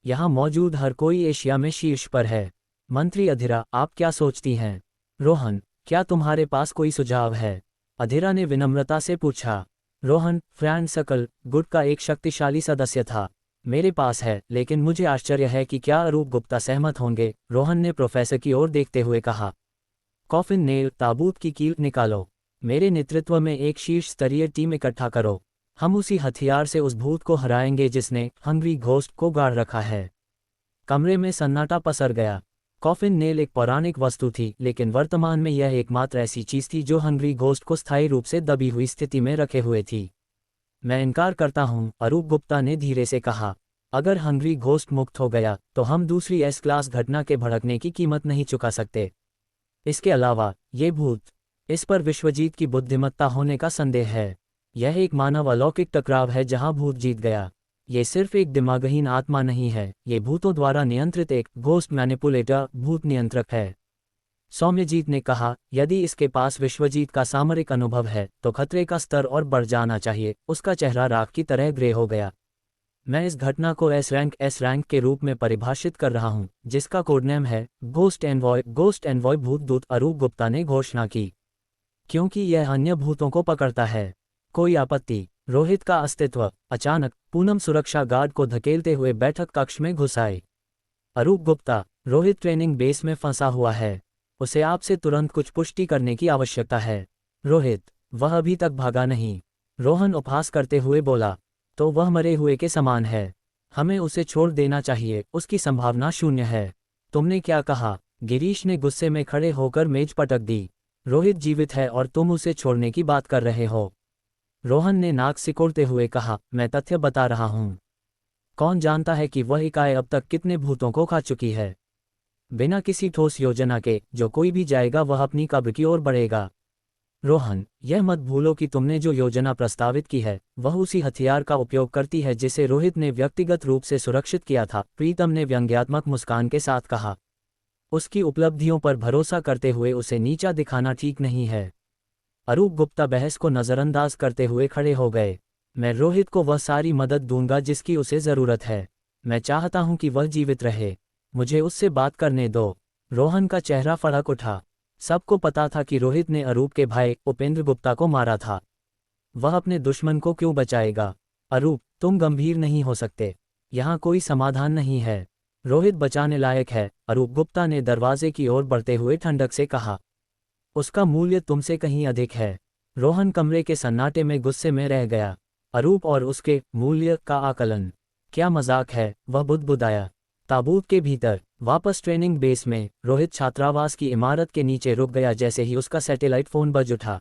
यहाँ मौजूद हर कोई एशिया में शीर्ष पर है। मंत्री अधीरा, आप क्या सोचती हैं? रोहन, क्या तुम्हारे पास कोई सुझाव है? अधीरा ने विनम्रता से पूछा। रोहन, फ्रैंक सकल गुट का एक शक्तिशाली सदस्य था। मेरे पास है, लेकिन मुझे आश्चर्य है कि क्या अरूप गुप्ता सहमत होंगे, रोहन ने प्रोफेसर की ओर देखते हुए कहा। कॉफिन नेल, ताबूत की कील निकालो। मेरे नेतृत्व में एक शीर्ष स्तरीय टीम इकट्ठा करो। हम उसी हथियार से उस भूत को हराएंगे जिसने हंग्री घोस्ट को गाड़ रखा है। कमरे में सन्नाटा पसर गया। कॉफिन नेल एक पौराणिक वस्तु थी, लेकिन वर्तमान में यह एकमात्र ऐसी चीज थी जो हंग्री घोस्ट को स्थायी रूप से दबी हुई स्थिति में रखे हुए थी। मैं इनकार करता हूं, अरूप गुप्ता ने धीरे से कहा। अगर हंग्री घोस्ट मुक्त हो गया तो हम दूसरी एस क्लास घटना के भड़कने की कीमत नहीं चुका सकते। इसके अलावा ये भूत, इस पर विश्वजीत की बुद्धिमत्ता होने का संदेह है। यह एक मानव अलौकिक टकराव है जहां भूत जीत गया। ये सिर्फ एक दिमागहीन आत्मा नहीं है, ये भूतों द्वारा नियंत्रित एक घोस्ट मैनिपुलेटर भूत नियंत्रक है। सौम्यजीत ने कहा, यदि इसके पास विश्वजीत का सामरिक अनुभव है तो खतरे का स्तर और बढ़ जाना चाहिए। उसका चेहरा राख की तरह ग्रे हो गया। मैं इस घटना को एस रैंक के रूप में परिभाषित कर रहा हूं, जिसका कोडनेम है घोस्ट एनवॉय भूत दूत, अरूप गुप्ता ने घोषणा की। क्योंकि यह अन्य भूतों को पकड़ता है। कोई आपत्ति? रोहित का अस्तित्व। अचानक पूनम सुरक्षा गार्ड को धकेलते हुए बैठक कक्ष में घुस आए। अरूप गुप्ता, रोहित ट्रेनिंग बेस में फंसा हुआ है। उसे आपसे तुरंत कुछ पुष्टि करने की आवश्यकता है। रोहित, वह अभी तक भागा नहीं। रोहन उपहास करते हुए बोला। तो वह मरे हुए के समान है। हमें उसे छोड़ देना चाहिए, उसकी संभावना शून्य है। तुमने क्या कहा? गिरीश ने गुस्से में खड़े होकर मेज पटक दी। रोहित जीवित है और तुम उसे छोड़ने की बात कर रहे हो। रोहन ने नाक सिकोड़ते हुए कहा, मैं तथ्य बता रहा हूं। कौन जानता है कि वह इकाई अब तक कितने भूतों को खा चुकी है। बिना किसी ठोस योजना के जो कोई भी जाएगा वह अपनी कब्र की ओर बढ़ेगा। रोहन, यह मत भूलो कि तुमने जो योजना प्रस्तावित की है वह उसी हथियार का उपयोग करती है जिसे रोहित ने व्यक्तिगत रूप से सुरक्षित किया था, प्रीतम ने व्यंग्यात्मक मुस्कान के साथ कहा। उसकी उपलब्धियों पर भरोसा करते हुए उसे नीचा दिखाना ठीक नहीं है। अरूप गुप्ता बहस को नज़रअंदाज करते हुए खड़े हो गए। मैं रोहित को वह सारी मदद दूंगा जिसकी उसे ज़रूरत है। मैं चाहता हूं कि वह जीवित रहे। मुझे उससे बात करने दो। रोहन का चेहरा फड़क उठा। सबको पता था कि रोहित ने अरूप के भाई उपेंद्र गुप्ता को मारा था। वह अपने दुश्मन को क्यों बचाएगा? अरूप, तुम गंभीर नहीं हो सकते। यहाँ कोई समाधान नहीं है। रोहित बचाने लायक है, अरूप गुप्ता ने दरवाजे की ओर बढ़ते हुए ठंडक से कहा। उसका मूल्य तुमसे कहीं अधिक है। रोहन कमरे के सन्नाटे में गुस्से में रह गया। अरूप और उसके मूल्य का आकलन, क्या मजाक है, वह बुदबुदाया। ताबूत के भीतर वापस ट्रेनिंग बेस में रोहित छात्रावास की इमारत के नीचे रुक गया जैसे ही उसका सैटेलाइट फोन बज उठा।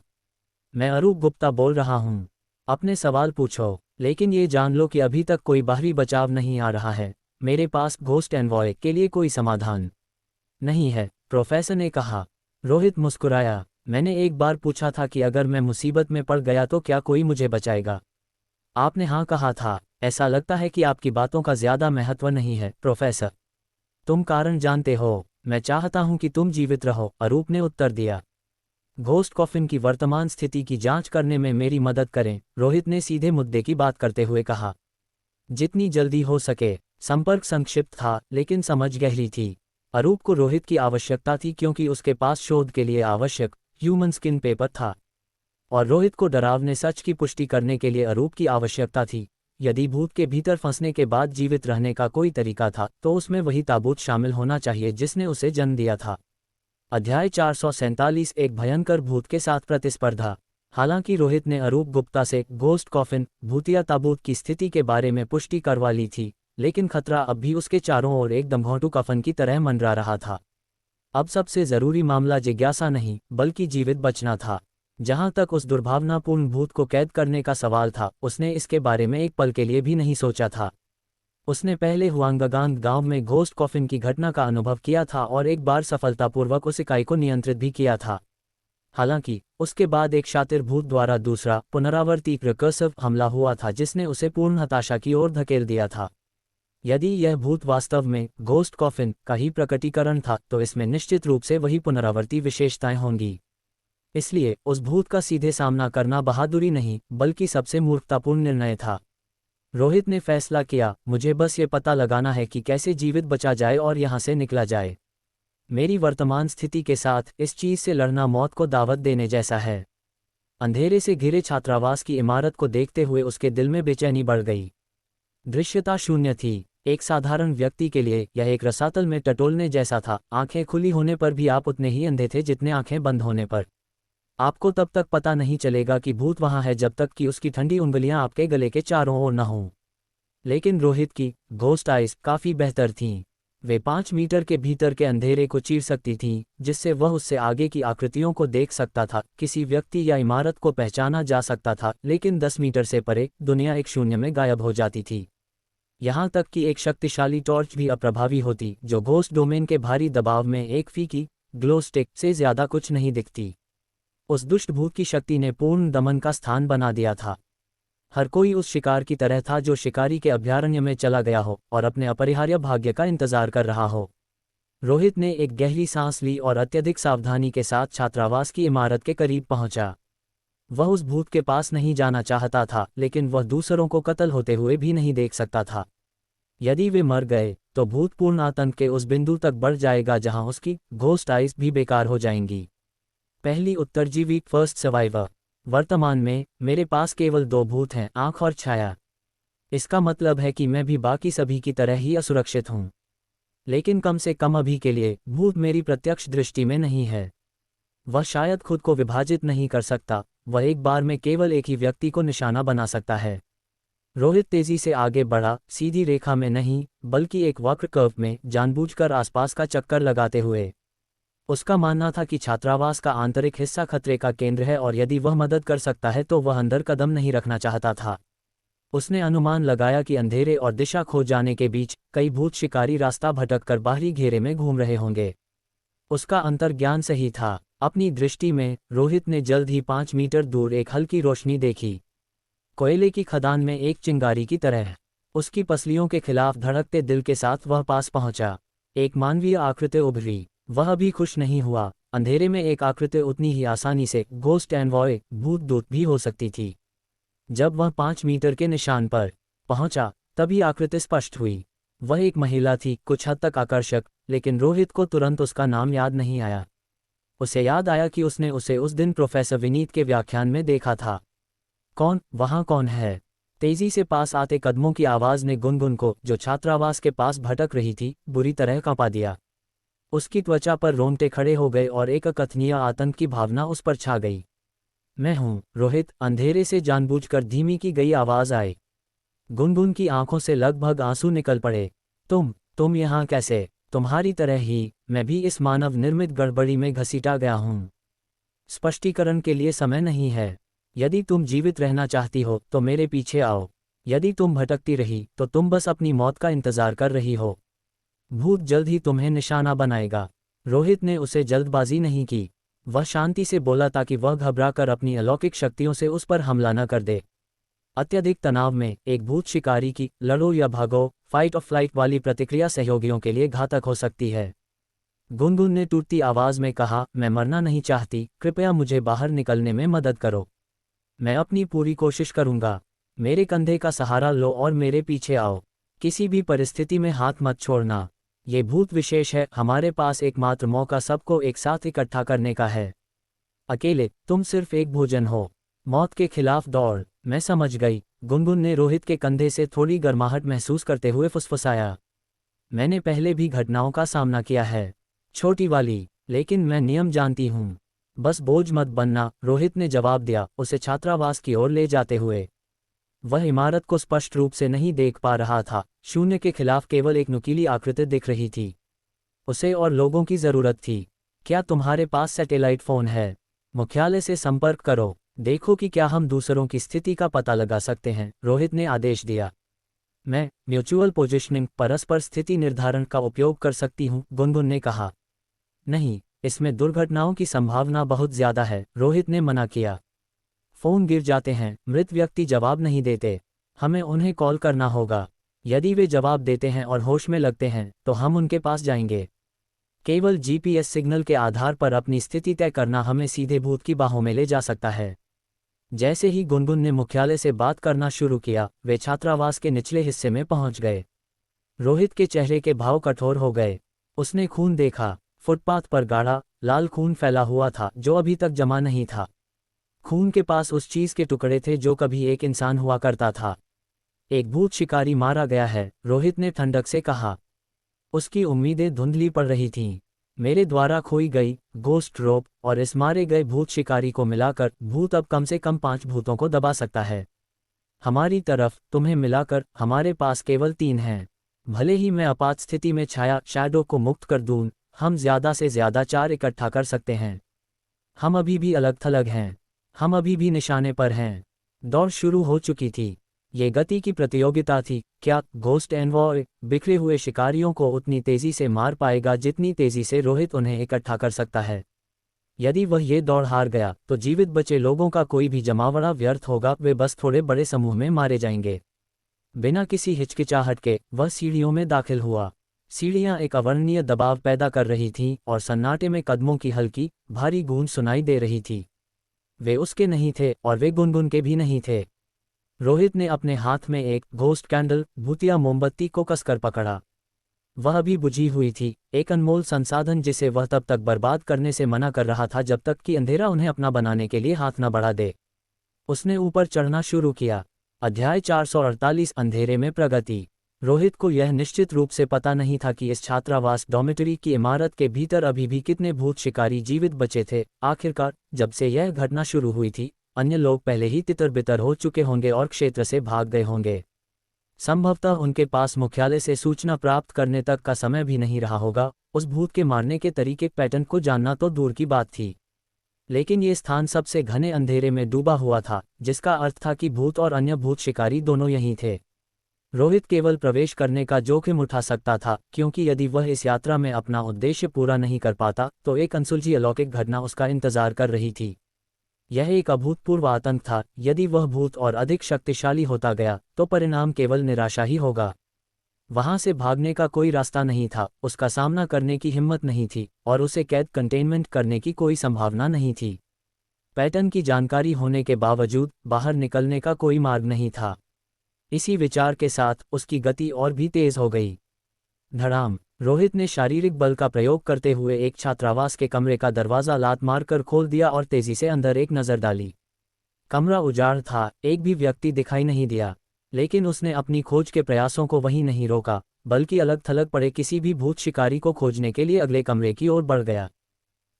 मैं अरूप गुप्ता बोल रहा हूँ। अपने सवाल पूछो, लेकिन ये जान लो कि अभी तक कोई बाहरी बचाव नहीं आ रहा है। मेरे पास घोस्ट एनवॉय के लिए कोई समाधान नहीं है, प्रोफेसर ने कहा। रोहित मुस्कुराया। मैंने एक बार पूछा था कि अगर मैं मुसीबत में पड़ गया तो क्या कोई मुझे बचाएगा। आपने हाँ कहा था। ऐसा लगता है कि आपकी बातों का ज्यादा महत्व नहीं है प्रोफेसर। तुम कारण जानते हो। मैं चाहता हूं कि तुम जीवित रहो, अरूप ने उत्तर दिया। घोस्ट कॉफिन की वर्तमान स्थिति की जांच करने में मेरी मदद करें, रोहित ने सीधे मुद्दे की बात करते हुए कहा। जितनी जल्दी हो सके। संपर्क संक्षिप्त था लेकिन समझ गहरी थी। अरूप को रोहित की आवश्यकता थी क्योंकि उसके पास शोध के लिए आवश्यक ह्यूमन स्किन पेपर था, और रोहित को डरावने सच की पुष्टि करने के लिए अरूप की आवश्यकता थी। यदि भूत के भीतर फंसने के बाद जीवित रहने का कोई तरीका था तो उसमें वही ताबूत शामिल होना चाहिए जिसने उसे जन्म दिया था। अध्याय 447, एक भयंकर भूत के साथ प्रतिस्पर्धा। हालांकि रोहित ने अरूप गुप्ता से घोस्ट कॉफिन भूतिया ताबूत की स्थिति के बारे में पुष्टि करवा ली थी, लेकिन खतरा अब भी उसके चारों ओर एक दमघोंटू कफन की तरह मंडरा रहा था। अब सबसे जरूरी मामला जिज्ञासा नहीं बल्कि जीवित बचना था। जहां तक उस दुर्भावनापूर्ण भूत को कैद करने का सवाल था, उसने इसके बारे में एक पल के लिए भी नहीं सोचा था। उसने पहले हुआंगगांग गांव में घोस्ट कॉफिन की घटना का अनुभव किया था और एक बार सफलतापूर्वक उस इकाई को नियंत्रित भी किया था। हालांकि उसके बाद एक शातिर भूत द्वारा दूसरा पुनरावर्ती रिकर्सिव हमला हुआ था जिसने उसे पूर्ण हताशा की ओर धकेल दिया था। यदि यह भूत वास्तव में घोस्ट कॉफिन का ही प्रकटीकरण था तो इसमें निश्चित रूप से वही पुनरावर्ती विशेषताएं होंगी। इसलिए उस भूत का सीधे सामना करना बहादुरी नहीं बल्कि सबसे मूर्खतापूर्ण निर्णय था। रोहित ने फैसला किया, मुझे बस ये पता लगाना है कि कैसे जीवित बचा जाए और यहाँ से निकला जाए। मेरी वर्तमान स्थिति के साथ इस चीज से लड़ना मौत को दावत देने जैसा है। अंधेरे से घिरे छात्रावास की इमारत को देखते हुए उसके दिल में बेचैनी बढ़ गई। दृश्यता शून्य थी। एक साधारण व्यक्ति के लिए यह एक रसातल में टटोलने जैसा था। आंखें खुली होने पर भी आप उतने ही अंधे थे जितने आंखें बंद होने पर। आपको तब तक पता नहीं चलेगा कि भूत वहां है जब तक कि उसकी ठंडी उंगलियां आपके गले के चारों ओर न हों। लेकिन रोहित की घोस्ट आइज काफी बेहतर थीं। वे 5 मीटर के भीतर के अंधेरे को चीर सकती थीं, जिससे वह उससे आगे की आकृतियों को देख सकता था, किसी व्यक्ति या इमारत को पहचाना जा सकता था, लेकिन 10 मीटर से परे दुनिया एक शून्य में गायब हो जाती थी। यहाँ तक कि एक शक्तिशाली टॉर्च भी अप्रभावी होती, जो घोस्ट डोमेन के भारी दबाव में एक फीकी ग्लो स्टिक से ज्यादा कुछ नहीं दिखती। उस दुष्ट भूत की शक्ति ने पूर्ण दमन का स्थान बना दिया था। हर कोई उस शिकार की तरह था जो शिकारी के अभयारण्य में चला गया हो और अपने अपरिहार्य भाग्य का इंतजार कर रहा हो। रोहित ने एक गहरी सांस ली और अत्यधिक सावधानी के साथ छात्रावास की इमारत के करीब पहुंचा। वह उस भूत के पास नहीं जाना चाहता था, लेकिन वह दूसरों को कत्ल होते हुए भी नहीं देख सकता था। यदि वे मर गए तो भूतपूर्ण आतंक के उस बिंदु तक बढ़ जाएगा जहां उसकी घोस्ट आइज भी बेकार हो जाएंगी। पहली उत्तरजीवी फर्स्ट सर्वाइवर। वर्तमान में मेरे पास केवल 2 भूत हैं, आंख और छाया। इसका मतलब है कि मैं भी बाकी सभी की तरह ही असुरक्षित हूं। लेकिन कम से कम अभी के लिए भूत मेरी प्रत्यक्ष दृष्टि में नहीं है। वह शायद खुद को विभाजित नहीं कर सकता, वह एक बार में केवल एक ही व्यक्ति को निशाना बना सकता है। रोहित तेजी से आगे बढ़ा, सीधी रेखा में नहीं बल्कि एक वक्र कर्व में, जानबूझकर आसपास का चक्कर लगाते हुए। उसका मानना था कि छात्रावास का आंतरिक हिस्सा खतरे का केंद्र है और यदि वह मदद कर सकता है तो वह अंदर कदम नहीं रखना चाहता था। उसने अनुमान लगाया कि अंधेरे और दिशा खो जाने के बीच कई भूत शिकारी रास्ता भटककर बाहरी घेरे में घूम रहे होंगे। उसका अंतर्ज्ञान सही था। अपनी दृष्टि में रोहित ने जल्द ही 5 मीटर दूर एक हल्की रोशनी देखी। कोयले की खदान में एक चिंगारी की तरह। उसकी पसलियों के खिलाफ धड़कते दिल के साथ वह पास पहुंचा। एक मानवीय आकृति उभरी। वह भी खुश नहीं हुआ। अंधेरे में एक आकृति उतनी ही आसानी से घोस्ट एनवॉय भूत दूत भी हो सकती थी। जब वह 5 मीटर के निशान पर पहुंचा तभी आकृति स्पष्ट हुई। वह एक महिला थी, कुछ हद तक आकर्षक, लेकिन रोहित को तुरंत उसका नाम याद नहीं आया। उसे याद आया कि उसने उसे उस दिन प्रोफेसर विनीत के व्याख्यान में देखा था। कौन, वहां कौन है? तेजी से पास आते कदमों की आवाज ने गुनगुन को, जो छात्रावास के पास भटक रही थी, बुरी तरह कांपा दिया। उसकी त्वचा पर रोंगटे खड़े हो गए और एक अकथनीय आतंक की भावना उस पर छा गई। मैं हूँ रोहित, अंधेरे से जानबूझकर धीमी की गई आवाज आई। गुनगुन की आंखों से लगभग आंसू निकल पड़े। तुम यहाँ कैसे? तुम्हारी तरह ही मैं भी इस मानव निर्मित गड़बड़ी में घसीटा गया हूँ। स्पष्टीकरण के लिए समय नहीं है। यदि तुम जीवित रहना चाहती हो तो मेरे पीछे आओ। यदि तुम भटकती रही तो तुम बस अपनी मौत का इंतजार कर रही हो। भूत जल्द ही तुम्हें निशाना बनाएगा। रोहित ने उसे जल्दबाजी नहीं की। वह शांति से बोला ताकि वह घबराकर अपनी अलौकिक शक्तियों से उस पर हमला न कर दे। अत्यधिक तनाव में एक भूत शिकारी की लड़ो या भागो, फाइट और फ्लाइट वाली प्रतिक्रिया सहयोगियों के लिए घातक हो सकती है। गुनगुन ने टूटती आवाज में कहा, मैं मरना नहीं चाहती, कृपया मुझे बाहर निकलने में मदद करो। मैं अपनी पूरी कोशिश करूंगा। मेरे कंधे का सहारा लो और मेरे पीछे आओ। किसी भी परिस्थिति में हाथ मत छोड़ना। ये भूत विशेष है, हमारे पास एकमात्र मौका सबको एक साथ इकट्ठा करने का है। अकेले तुम सिर्फ एक भोजन हो। मौत के खिलाफ दौड़। मैं समझ गई, गुनगुन ने रोहित के कंधे से थोड़ी गर्माहट महसूस करते हुए फुसफुसाया। मैंने पहले भी घटनाओं का सामना किया है, छोटी वाली, लेकिन मैं नियम जानती हूँ। बस बोझ मत बनना, रोहित ने जवाब दिया, उसे छात्रावास की ओर ले जाते हुए। वह इमारत को स्पष्ट रूप से नहीं देख पा रहा था, शून्य के खिलाफ केवल एक नुकीली आकृति दिख रही थी। उसे और लोगों की जरूरत थी। क्या तुम्हारे पास सैटेलाइट फोन है? मुख्यालय से संपर्क करो, देखो कि क्या हम दूसरों की स्थिति का पता लगा सकते हैं, रोहित ने आदेश दिया। मैं म्यूचुअल पोजिशनिंग, परस्पर स्थिति निर्धारण का उपयोग कर सकती हूँ, गुनगुन ने कहा। नहीं, इसमें दुर्घटनाओं की संभावना बहुत ज्यादा है, रोहित ने मना किया। फोन गिर जाते हैं, मृत व्यक्ति जवाब नहीं देते, हमें उन्हें कॉल करना होगा। यदि वे जवाब देते हैं और होश में लगते हैं तो हम उनके पास जाएंगे। केवल जीपीएस सिग्नल के आधार पर अपनी स्थिति तय करना हमें सीधे भूत की बाहों में ले जा सकता है। जैसे ही गुनगुन ने मुख्यालय से बात करना शुरू किया, वे छात्रावास के निचले हिस्से में पहुंच गए। रोहित के चेहरे के भाव कठोर हो गए। उसने खून देखा। फुटपाथ पर गाढ़ा लाल खून फैला हुआ था जो अभी तक जमा नहीं था। खून के पास उस चीज के टुकड़े थे जो कभी एक इंसान हुआ करता था। एक भूत शिकारी मारा गया है, रोहित ने ठंडक से कहा। उसकी उम्मीदें धुंधली पड़ रही थीं। मेरे द्वारा खोई गई गोस्ट रोप और इस मारे गए भूत शिकारी को मिलाकर भूत अब कम से कम 5 भूतों को दबा सकता है। हमारी तरफ तुम्हें मिलाकर हमारे पास केवल 3 हैं। भले ही मैं आपात स्थिति में छाया शैडो को मुक्त कर दूं, हम ज्यादा से ज्यादा 4 इकट्ठा कर सकते हैं। हम अभी भी अलग थलग हैं। हम अभी भी निशाने पर हैं। दौड़ शुरू हो चुकी थी। ये गति की प्रतियोगिता थी। क्या घोस्ट एनवॉय बिखरे हुए शिकारियों को उतनी तेजी से मार पाएगा जितनी तेजी से रोहित उन्हें इकट्ठा कर सकता है? यदि वह ये दौड़ हार गया तो जीवित बचे लोगों का कोई भी जमावड़ा व्यर्थ होगा, वे बस थोड़े बड़े समूह में मारे जाएंगे। बिना किसी हिचकिचाहट के वह सीढ़ियों में दाखिल हुआ। सीढ़ियां एक अवर्णनीय दबाव पैदा कर रही थीं और सन्नाटे में कदमों की हल्की भारी गूंज सुनाई दे रही थी। वे उसके नहीं थे और वे गुनगुन के भी नहीं थे। रोहित ने अपने हाथ में एक घोस्ट कैंडल भूतिया मोमबत्ती को कसकर पकड़ा। वह भी बुझी हुई थी, एक अनमोल संसाधन जिसे वह तब तक बर्बाद करने से मना कर रहा था जब तक कि अंधेरा उन्हें अपना बनाने के लिए हाथ न बढ़ा दे। उसने ऊपर चढ़ना शुरू किया। अध्याय 448 अंधेरे में प्रगति। रोहित को यह निश्चित रूप से पता नहीं था कि इस छात्रावास डॉर्मेटरी की इमारत के भीतर अभी भी कितने भूत शिकारी जीवित बचे थे। आखिरकार जब से यह घटना शुरू हुई थी, अन्य लोग पहले ही तितर-बितर हो चुके होंगे और क्षेत्र से भाग गए होंगे। संभवतः उनके पास मुख्यालय से सूचना प्राप्त करने तक का समय भी नहीं रहा होगा। उस भूत के मारने के तरीके पैटर्न को जानना तो दूर की बात थी, लेकिन ये स्थान सबसे घने अंधेरे में डूबा हुआ था, जिसका अर्थ था कि भूत और अन्य भूत शिकारी दोनों यहीं थे। रोहित केवल प्रवेश करने का जोखिम उठा सकता था, क्योंकि यदि वह इस यात्रा में अपना उद्देश्य पूरा नहीं कर पाता तो एक अनसुलझी अलौकिक घटना उसका इंतजार कर रही थी। यह एक अभूतपूर्व आतंक था। यदि वह भूत और अधिक शक्तिशाली होता गया तो परिणाम केवल निराशा ही होगा। वहां से भागने का कोई रास्ता नहीं था, उसका सामना करने की हिम्मत नहीं थी और उसे कैद कंटेनमेंट करने की कोई संभावना नहीं थी। पैटर्न की जानकारी होने के बावजूद बाहर निकलने का कोई मार्ग नहीं था। इसी विचार के साथ उसकी गति और भी तेज हो गई। धड़ाम! रोहित ने शारीरिक बल का प्रयोग करते हुए एक छात्रावास के कमरे का दरवाजा लात मारकर खोल दिया और तेजी से अंदर एक नजर डाली। कमरा उजाड़ था, एक भी व्यक्ति दिखाई नहीं दिया, लेकिन उसने अपनी खोज के प्रयासों को वहीं नहीं रोका, बल्कि अलग थलग पड़े किसी भी भूत शिकारी को खोजने के लिए अगले कमरे की ओर बढ़ गया।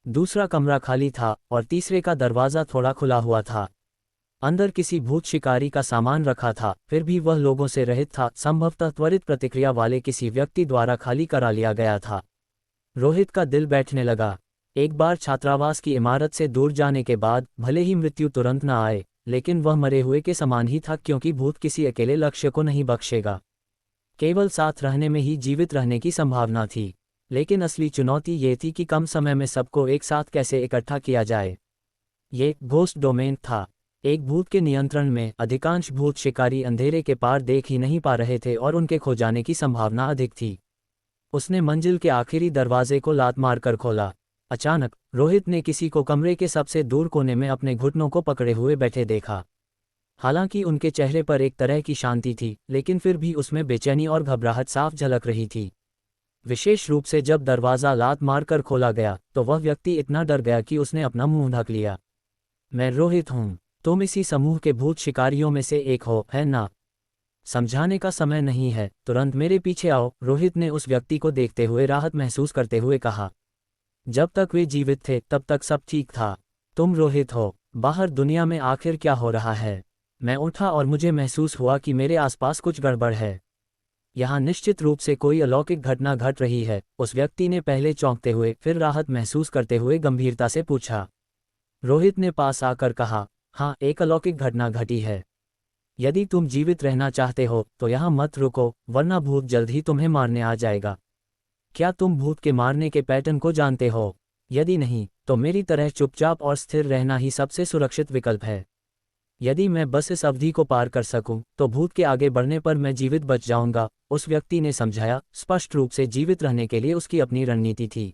दूसरा कमरा खाली था और तीसरे का दरवाज़ा थोड़ा खुला हुआ था। अंदर किसी भूत शिकारी का सामान रखा था, फिर भी वह लोगों से रहित था, संभवतः त्वरित प्रतिक्रिया वाले किसी व्यक्ति द्वारा खाली करा लिया गया था। रोहित का दिल बैठने लगा। एक बार छात्रावास की इमारत से दूर जाने के बाद भले ही मृत्यु तुरंत न आए, लेकिन वह मरे हुए के समान ही था, क्योंकि भूत किसी अकेले लक्ष्य को नहीं बख्शेगा। केवल साथ रहने में ही जीवित रहने की संभावना थी। लेकिन असली चुनौती ये थी कि कम समय में सबको एक साथ कैसे इकट्ठा किया जाए। ये घोस्ट डोमेन था। एक भूत के नियंत्रण में अधिकांश भूत शिकारी अंधेरे के पार देख ही नहीं पा रहे थे और उनके खो जाने की संभावना अधिक थी। उसने मंजिल के आखिरी दरवाजे को लात मारकर खोला। अचानक रोहित ने किसी को कमरे के सबसे दूर कोने में अपने घुटनों को पकड़े हुए बैठे देखा। हालांकि उनके चेहरे पर एक तरह की शांति थी, लेकिन फिर भी उसमें बेचैनी और घबराहट साफ झलक रही थी। विशेष रूप से जब दरवाज़ा लात मारकर खोला गया तो वह व्यक्ति इतना डर गया कि उसने अपना मुंह ढक लिया। मैं रोहित हूँ। तुम इसी समूह के भूत शिकारियों में से एक हो, है ना? समझाने का समय नहीं है, तुरंत मेरे पीछे आओ, रोहित ने उस व्यक्ति को देखते हुए राहत महसूस करते हुए कहा। जब तक वे जीवित थे तब तक सब ठीक था। तुम रोहित हो। बाहर दुनिया में आखिर क्या हो रहा है? मैं उठा और मुझे महसूस हुआ कि मेरे आसपास कुछ गड़बड़ है। यहाँ निश्चित रूप से कोई अलौकिक घटना घट रही है, उस व्यक्ति ने पहले चौंकते हुए फिर राहत महसूस करते हुए गंभीरता से पूछा। रोहित ने पास आकर कहा, हाँ, एक अलौकिक घटना घटी है। यदि तुम जीवित रहना चाहते हो तो यहाँ मत रुको, वरना भूत जल्द ही तुम्हें मारने आ जाएगा। क्या तुम भूत के मारने के पैटर्न को जानते हो? यदि नहीं, तो मेरी तरह चुपचाप और स्थिर रहना ही सबसे सुरक्षित विकल्प है। यदि मैं बस इस अवधि को पार कर सकूं, तो भूत के आगे बढ़ने पर मैं जीवित बच जाऊंगा, उस व्यक्ति ने समझाया। स्पष्ट रूप से जीवित रहने के लिए उसकी अपनी रणनीति थी।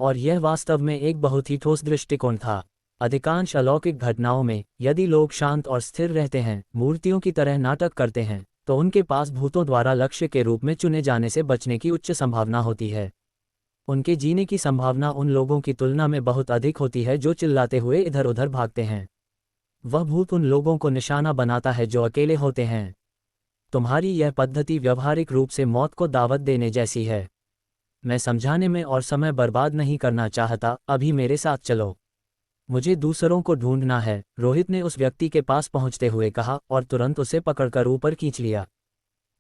और यह वास्तव में एक बहुत ही ठोस दृष्टिकोण था। अधिकांश अलौकिक घटनाओं में यदि लोग शांत और स्थिर रहते हैं, मूर्तियों की तरह नाटक करते हैं, तो उनके पास भूतों द्वारा लक्ष्य के रूप में चुने जाने से बचने की उच्च संभावना होती है। उनके जीने की संभावना उन लोगों की तुलना में बहुत अधिक होती है जो चिल्लाते हुए इधर उधर भागते हैं। वह भूत उन लोगों को निशाना बनाता है जो अकेले होते हैं। तुम्हारी यह पद्धति व्यवहारिक रूप से मौत को दावत देने जैसी है। मैं समझाने में और समय बर्बाद नहीं करना चाहता, अभी मेरे साथ चलो। मुझे दूसरों को ढूंढना है, रोहित ने उस व्यक्ति के पास पहुंचते हुए कहा और तुरंत उसे पकड़कर ऊपर खींच लिया।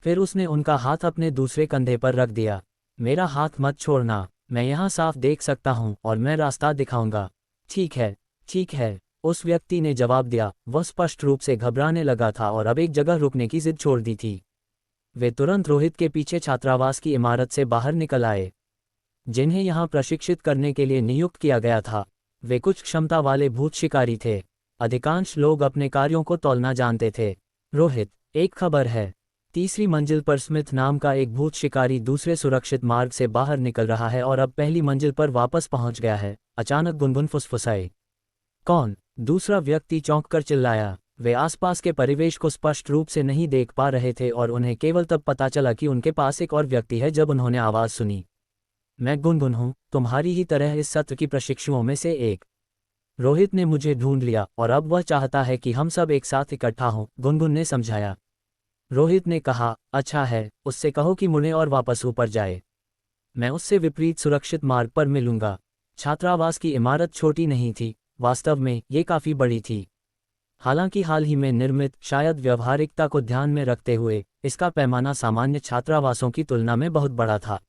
फिर उसने उनका हाथ अपने दूसरे कंधे पर रख दिया। मेरा हाथ मत छोड़ना, मैं यहाँ साफ देख सकता हूँ और मैं रास्ता दिखाऊंगा। ठीक है, ठीक है, उस व्यक्ति ने जवाब दिया। वह स्पष्ट रूप से घबराने लगा था और अब एक जगह रुकने की जिद छोड़ दी थी। वे तुरंत रोहित के पीछे छात्रावास की इमारत से बाहर निकल आए। जिन्हें यहाँ प्रशिक्षित करने के लिए नियुक्त किया गया था, वे कुछ क्षमता वाले भूत शिकारी थे। अधिकांश लोग अपने कार्यों को तौलना जानते थे। रोहित, एक खबर है। तीसरी मंजिल पर स्मिथ नाम का एक भूत शिकारी दूसरे सुरक्षित मार्ग से बाहर निकल रहा है और अब पहली मंजिल पर वापस पहुंच गया है। अचानक गुनगुन फुसफुसाई। कौन? दूसरा व्यक्ति चौंककर चिल्लाया। वे आसपास के परिवेश को स्पष्ट रूप से नहीं देख पा रहे थे और उन्हें केवल तब पता चला कि उनके पास एक और व्यक्ति है जब उन्होंने आवाज़ सुनी। मैं गुनगुन हूँ, तुम्हारी ही तरह इस सत्र की प्रशिक्षुओं में से एक। रोहित ने मुझे ढूंढ लिया और अब वह चाहता है कि हम सब एक साथ इकट्ठा हों, गुनगुन ने समझाया। रोहित ने कहा, अच्छा है, उससे कहो कि मुड़े और वापस ऊपर जाए। मैं उससे विपरीत सुरक्षित मार्ग पर मिलूंगा। छात्रावास की इमारत छोटी नहीं थी, वास्तव में ये काफ़ी बड़ी थी। हालांकि हाल ही में निर्मित, शायद व्यवहारिकता को ध्यान में रखते हुए, इसका पैमाना सामान्य छात्रावासों की तुलना में बहुत बड़ा था।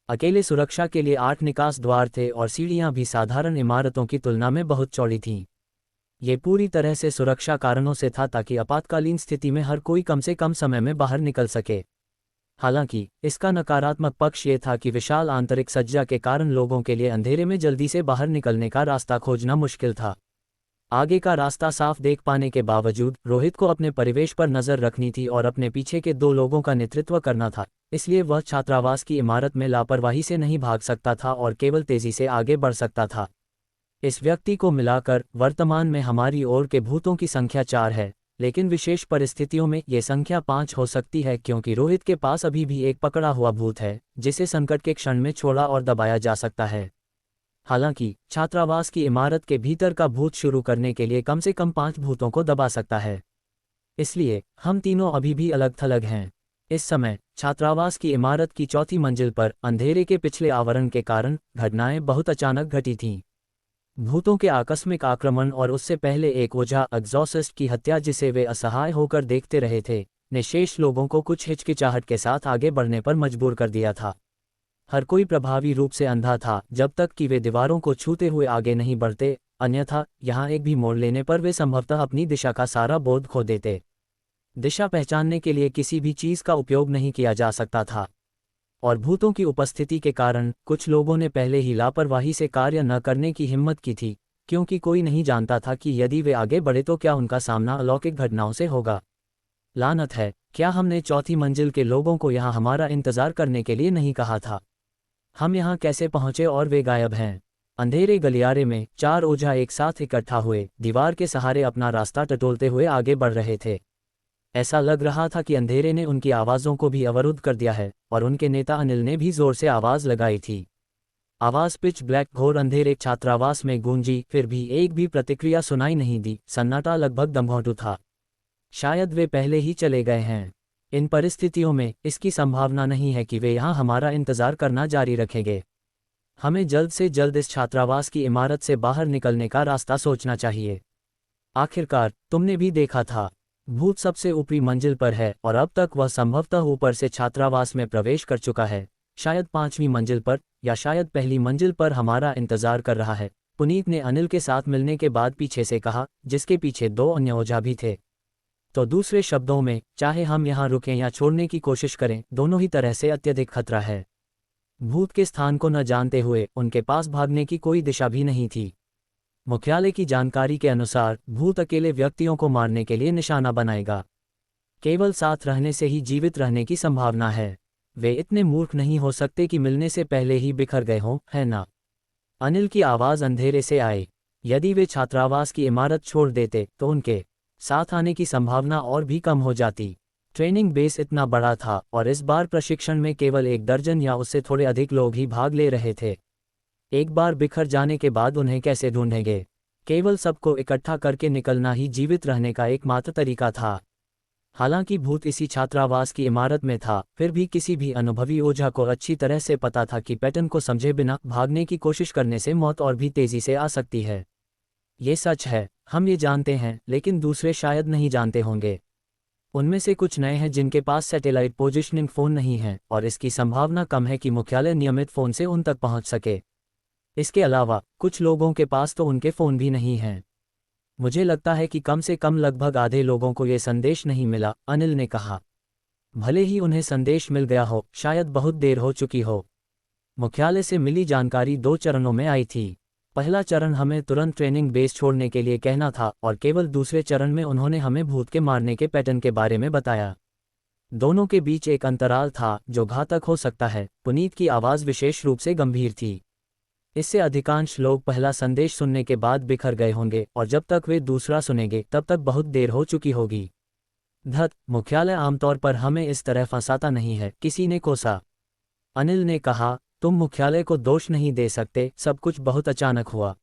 अकेले सुरक्षा के लिए 8 निकास द्वार थे और सीढ़ियां भी साधारण इमारतों की तुलना में बहुत चौड़ी थीं। ये पूरी तरह से सुरक्षा कारणों से था ताकि आपातकालीन स्थिति में हर कोई कम से कम समय में बाहर निकल सके। हालांकि इसका नकारात्मक पक्ष ये था कि विशाल आंतरिक सज्जा के कारण लोगों के लिए अंधेरे में जल्दी से बाहर निकलने का रास्ता खोजना मुश्किल था। आगे का रास्ता साफ देख पाने के बावजूद रोहित को अपने परिवेश पर नजर रखनी थी और अपने पीछे के 2 लोगों का नेतृत्व करना था, इसलिए वह छात्रावास की इमारत में लापरवाही से नहीं भाग सकता था और केवल तेजी से आगे बढ़ सकता था। इस व्यक्ति को मिलाकर वर्तमान में हमारी ओर के भूतों की संख्या 4 है, लेकिन विशेष परिस्थितियों में ये संख्या 5 हो सकती है क्योंकि रोहित के पास अभी भी एक पकड़ा हुआ भूत है जिसे संकट के क्षण में छोड़ा और दबाया जा सकता है। हालांकि छात्रावास की इमारत के भीतर का भूत शुरू करने के लिए कम से कम 5 भूतों को दबा सकता है। इसलिए हम तीनों अभी भी अलग थलग हैं। इस समय छात्रावास की इमारत की 4थी मंजिल पर अंधेरे के पिछले आवरण के कारण घटनाएं बहुत अचानक घटी थीं। भूतों के आकस्मिक आक्रमण और उससे पहले एक ओझा एग्जॉसिस्ट की हत्या जिसे वे असहाय होकर देखते रहे थे, ने शेष लोगों को कुछ हिचकिचाहट के साथ आगे बढ़ने पर मजबूर कर दिया था। हर कोई प्रभावी रूप से अंधा था जब तक कि वे दीवारों को छूते हुए आगे नहीं बढ़ते, अन्यथा यहाँ एक भी मोड़ लेने पर वे संभवतः अपनी दिशा का सारा बोध खो देते। दिशा पहचानने के लिए किसी भी चीज़ का उपयोग नहीं किया जा सकता था, और भूतों की उपस्थिति के कारण कुछ लोगों ने पहले ही लापरवाही से कार्य न करने की हिम्मत की थी, क्योंकि कोई नहीं जानता था कि यदि वे आगे बढ़े तो क्या उनका सामना अलौकिक घटनाओं से होगा। लानत है, क्या हमने चौथी मंजिल के लोगों को यहाँ हमारा इंतजार करने के लिए नहीं कहा था? हम यहाँ कैसे पहुँचे और वे गायब हैं? अंधेरे गलियारे में 4 ओझा एक साथ इकट्ठा हुए दीवार के सहारे अपना रास्ता टटोलते हुए आगे बढ़ रहे थे। ऐसा लग रहा था कि अंधेरे ने उनकी आवाज़ों को भी अवरुद्ध कर दिया है, और उनके नेता अनिल ने भी जोर से आवाज़ लगाई थी। आवाज़ पिच ब्लैक घोर अंधेरे छात्रावास में गूंजी, फिर भी एक भी प्रतिक्रिया सुनाई नहीं दी। सन्नाटा लगभग दमघोंटू था। शायद वे पहले ही चले गए हैं। इन परिस्थितियों में इसकी संभावना नहीं है कि वे यहाँ हमारा इंतज़ार करना जारी रखेंगे। हमें जल्द से जल्द इस छात्रावास की इमारत से बाहर निकलने का रास्ता सोचना चाहिए। आखिरकार तुमने भी देखा था, भूत सबसे ऊपरी मंजिल पर है और अब तक वह संभवतः ऊपर से छात्रावास में प्रवेश कर चुका है, शायद 5वीं मंजिल पर या शायद पहली मंजिल पर हमारा इंतजार कर रहा है। पुनीत ने अनिल के साथ मिलने के बाद पीछे से कहा, जिसके पीछे 2 अन्य ओझा भी थे। तो दूसरे शब्दों में, चाहे हम यहाँ रुकें या छोड़ने की कोशिश करें, दोनों ही तरह से अत्यधिक खतरा है। भूत के स्थान को न जानते हुए उनके पास भागने की कोई दिशा भी नहीं थी। मुख्यालय की जानकारी के अनुसार भूत अकेले व्यक्तियों को मारने के लिए निशाना बनाएगा। केवल साथ रहने से ही जीवित रहने की संभावना है। वे इतने मूर्ख नहीं हो सकते कि मिलने से पहले ही बिखर गए हों, है ना? अनिल की आवाज़ अंधेरे से आई। यदि वे छात्रावास की इमारत छोड़ देते तो उनके साथ आने की संभावना और भी कम हो जाती। ट्रेनिंग बेस इतना बड़ा था और इस बार प्रशिक्षण में केवल 1 दर्जन या उससे थोड़े अधिक लोग ही भाग ले रहे थे। एक बार बिखर जाने के बाद उन्हें कैसे ढूंढेंगे? केवल सबको इकट्ठा करके निकलना ही जीवित रहने का एकमात्र तरीका था। हालांकि भूत इसी छात्रावास की इमारत में था, फिर भी किसी भी अनुभवी ओझा को अच्छी तरह से पता था कि पैटर्न को समझे बिना भागने की कोशिश करने से मौत और भी तेजी से आ सकती है। ये सच है, हम ये जानते हैं, लेकिन दूसरे शायद नहीं जानते होंगे। उनमें से कुछ नए हैं जिनके पास सैटेलाइट पोजिशनिंग फ़ोन नहीं है, और इसकी संभावना कम है कि मुख्यालय नियमित फ़ोन से उन तक पहुंच सके। इसके अलावा कुछ लोगों के पास तो उनके फ़ोन भी नहीं हैं। मुझे लगता है कि कम से कम लगभग आधे लोगों को ये संदेश नहीं मिला, अनिल ने कहा। भले ही उन्हें संदेश मिल गया हो, शायद बहुत देर हो चुकी हो। मुख्यालय से मिली जानकारी 2 चरणों में आई थी। पहला चरण हमें तुरंत ट्रेनिंग बेस छोड़ने के लिए कहना था, और केवल दूसरे चरण में उन्होंने हमें भूत के मारने के पैटर्न के बारे में बताया। दोनों के बीच एक अंतराल था जो घातक हो सकता है। पुनीत की आवाज़ विशेष रूप से गंभीर थी। इससे अधिकांश लोग पहला संदेश सुनने के बाद बिखर गए होंगे, और जब तक वे दूसरा सुनेंगे तब तक बहुत देर हो चुकी होगी। धत, मुख्यालय आमतौर पर हमें इस तरह फंसाता नहीं है, किसी ने कोसा। अनिल ने कहा, तुम मुख्यालय को दोष नहीं दे सकते, सब कुछ बहुत अचानक हुआ।